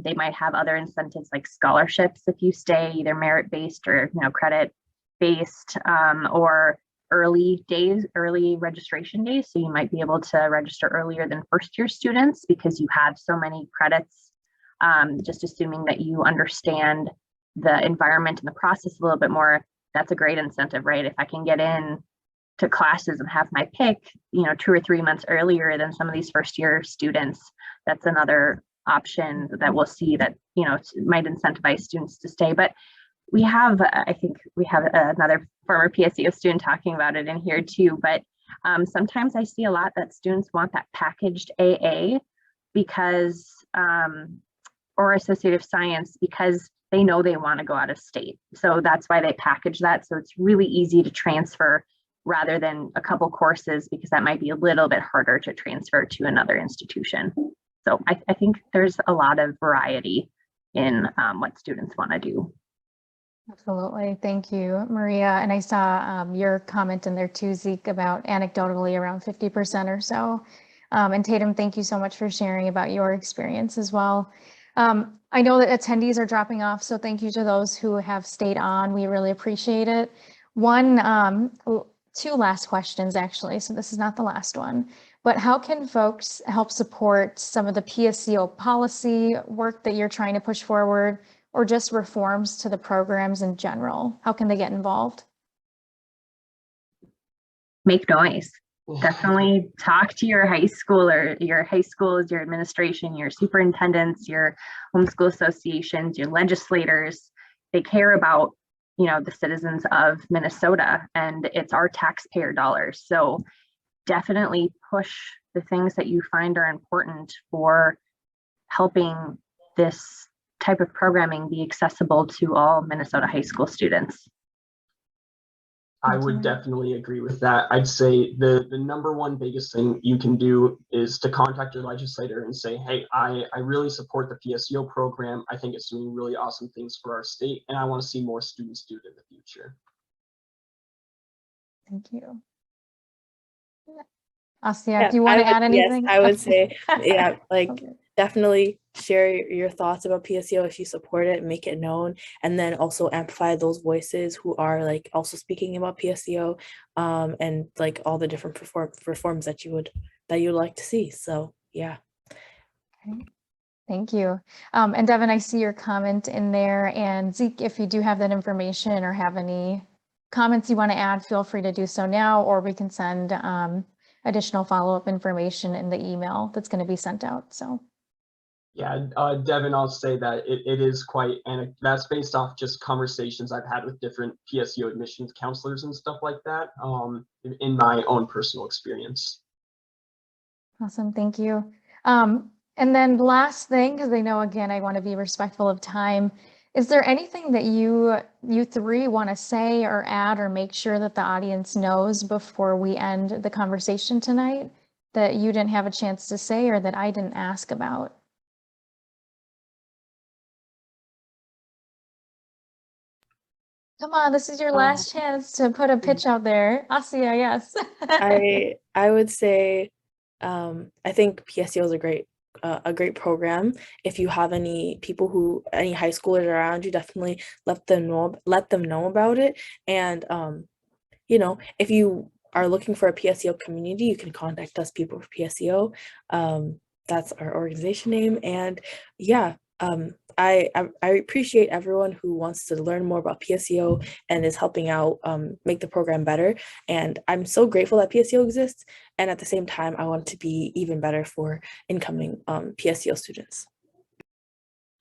E: They might have other incentives like scholarships if you stay, either merit-based or credit-based, or early registration days. So you might be able to register earlier than first-year students because you have so many credits. Just assuming that you understand the environment and the process a little bit more, that's a great incentive, right? If I can get in to classes and have my pick, 2 or 3 months earlier than some of these first-year students, that's another option that we'll see that, might incentivize students to stay. But I think we have another former PSEO student talking about it in here too, but sometimes I see a lot that students want that packaged AA because, or associative science, because they know they want to go out of state. So that's why they package that. So it's really easy to transfer rather than a couple courses, because that might be a little bit harder to transfer to another institution. So I think there's a lot of variety in what students want to do.
A: Absolutely. Thank you, Maria. And I saw your comment in there too, Zeke, about anecdotally around 50% or so. And Tatum, thank you so much for sharing about your experience as well. I know that attendees are dropping off, so thank you to those who have stayed on. We really appreciate it. Two last questions actually, so this is not the last one, but how can folks help support some of the PSEO policy work that you're trying to push forward, or just reforms to the programs in general? How can they get involved?
E: Make noise. Definitely talk to your high schools, your administration, your superintendents, your homeschool associations, your legislators. They care about, the citizens of Minnesota, and it's our taxpayer dollars. So definitely push the things that you find are important for helping this type of programming be accessible to all Minnesota high school students.
F: I would definitely agree with that. I'd say the number one biggest thing you can do is to contact your legislator and say, hey, I really support the PSEO program. I think it's doing really awesome things for our state, and I want to see more students do it in the future.
A: Thank you. Asiya, do you want to add anything?
C: Yes, I would say,
A: Okay.
C: Definitely share your thoughts about PSEO if you support it, make it known, and then also amplify those voices who are also speaking about PSEO, and all the different reforms that you would like to see. So yeah.
A: Okay. Thank you. And Devin, I see your comment in there, and Zeke, if you do have that information or have any comments you want to add, feel free to do so now, or we can send additional follow-up information in the email that's going to be sent out. So
F: yeah, Devin, I'll say that it is quite, and that's based off just conversations I've had with different PSEO admissions counselors and stuff like that, in my own personal experience.
A: Awesome, thank you. And then last thing, because I know, again, I want to be respectful of time. Is there anything that you three want to say or add or make sure that the audience knows before we end the conversation tonight that you didn't have a chance to say or that I didn't ask about? Come on, this is your last chance to put a pitch out there. Asiya, yes.
C: I would say, I think PSEO is a great program. If you have any high schoolers around you, definitely let them know about it. And if you are looking for a PSEO community, you can contact us, People for PSEO. That's our organization name. And yeah, I appreciate everyone who wants to learn more about PSEO and is helping out make the program better. And I'm so grateful that PSEO exists. And at the same time, I want to be even better for incoming PSEO students.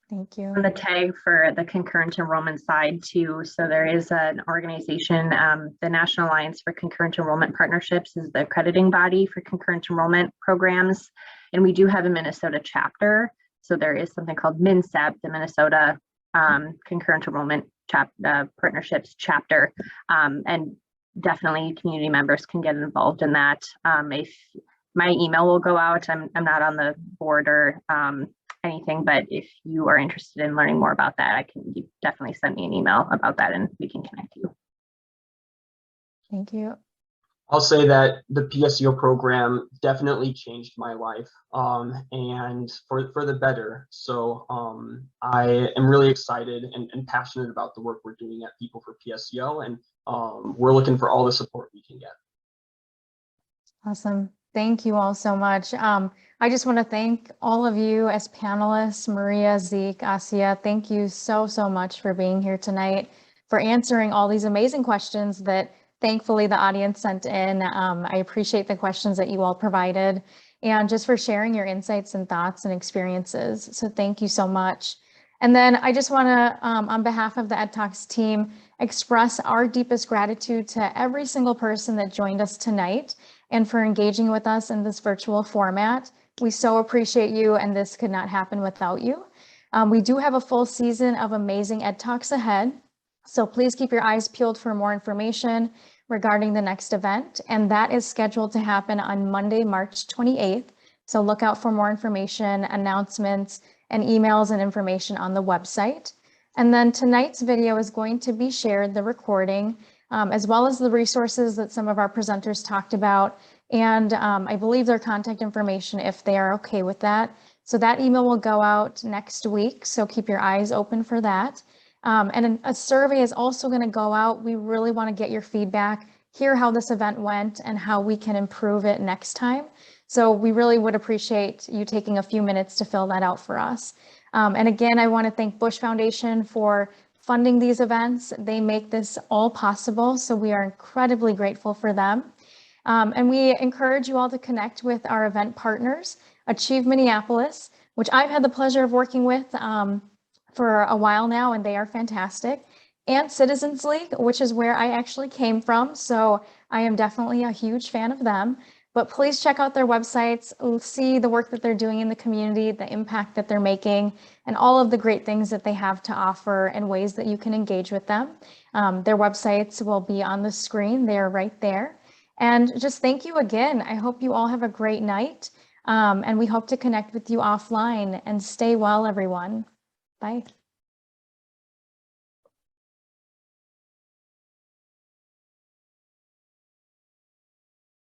A: Thank you.
E: On the tag for the concurrent enrollment side too. So there is an organization, the National Alliance for Concurrent Enrollment Partnerships is the accrediting body for concurrent enrollment programs. And we do have a Minnesota chapter. So there is something called MINSEP, the Minnesota Concurrent Enrollment Partnerships chapter. And definitely community members can get involved in that. If my email will go out, I'm not on the board or anything, but if you are interested in learning more about that, you definitely send me an email about that and we can connect you.
A: Thank you.
F: I'll say that the PSEO program definitely changed my life, and for the better. So I am really excited and passionate about the work we're doing at People for PSEO, and we're looking for all the support we can get.
A: Awesome. Thank you all so much. I just want to thank all of you as panelists, Maria, Zeke, Asiya. Thank you so, so much for being here tonight, for answering all these amazing questions that thankfully the audience sent in. I appreciate the questions that you all provided, and just for sharing your insights and thoughts and experiences. So thank you so much. And then I just want to, on behalf of the EDTalks team, express our deepest gratitude to every single person that joined us tonight and for engaging with us in this virtual format. We so appreciate you, and this could not happen without you. We do have a full season of amazing EDTalks ahead, so please keep your eyes peeled for more information regarding the next event, and that is scheduled to happen on Monday, March 28th. So look out for more information, announcements, and emails and information on the website. And then tonight's video is going to be shared, the recording, as well as the resources that some of our presenters talked about. And I believe their contact information if they are okay with that. So that email will go out next week. So keep your eyes open for that. And a survey is also going to go out. We really want to get your feedback, hear how this event went and how we can improve it next time. So we really would appreciate you taking a few minutes to fill that out for us. And again, I want to thank Bush Foundation for funding these events. They make this all possible, so we are incredibly grateful for them. And we encourage you all to connect with our event partners, Achieve Minneapolis, which I've had the pleasure of working with for a while now, and they are fantastic, and Citizens League, which is where I actually came from, so I am definitely a huge fan of them. But please check out their websites, see the work that they're doing in the community, the impact that they're making, and all of the great things that they have to offer and ways that you can engage with them. Their websites will be on the screen. They're right there. And just thank you again. I hope you all have a great night. And we hope to connect with you offline, and stay well, everyone. Bye.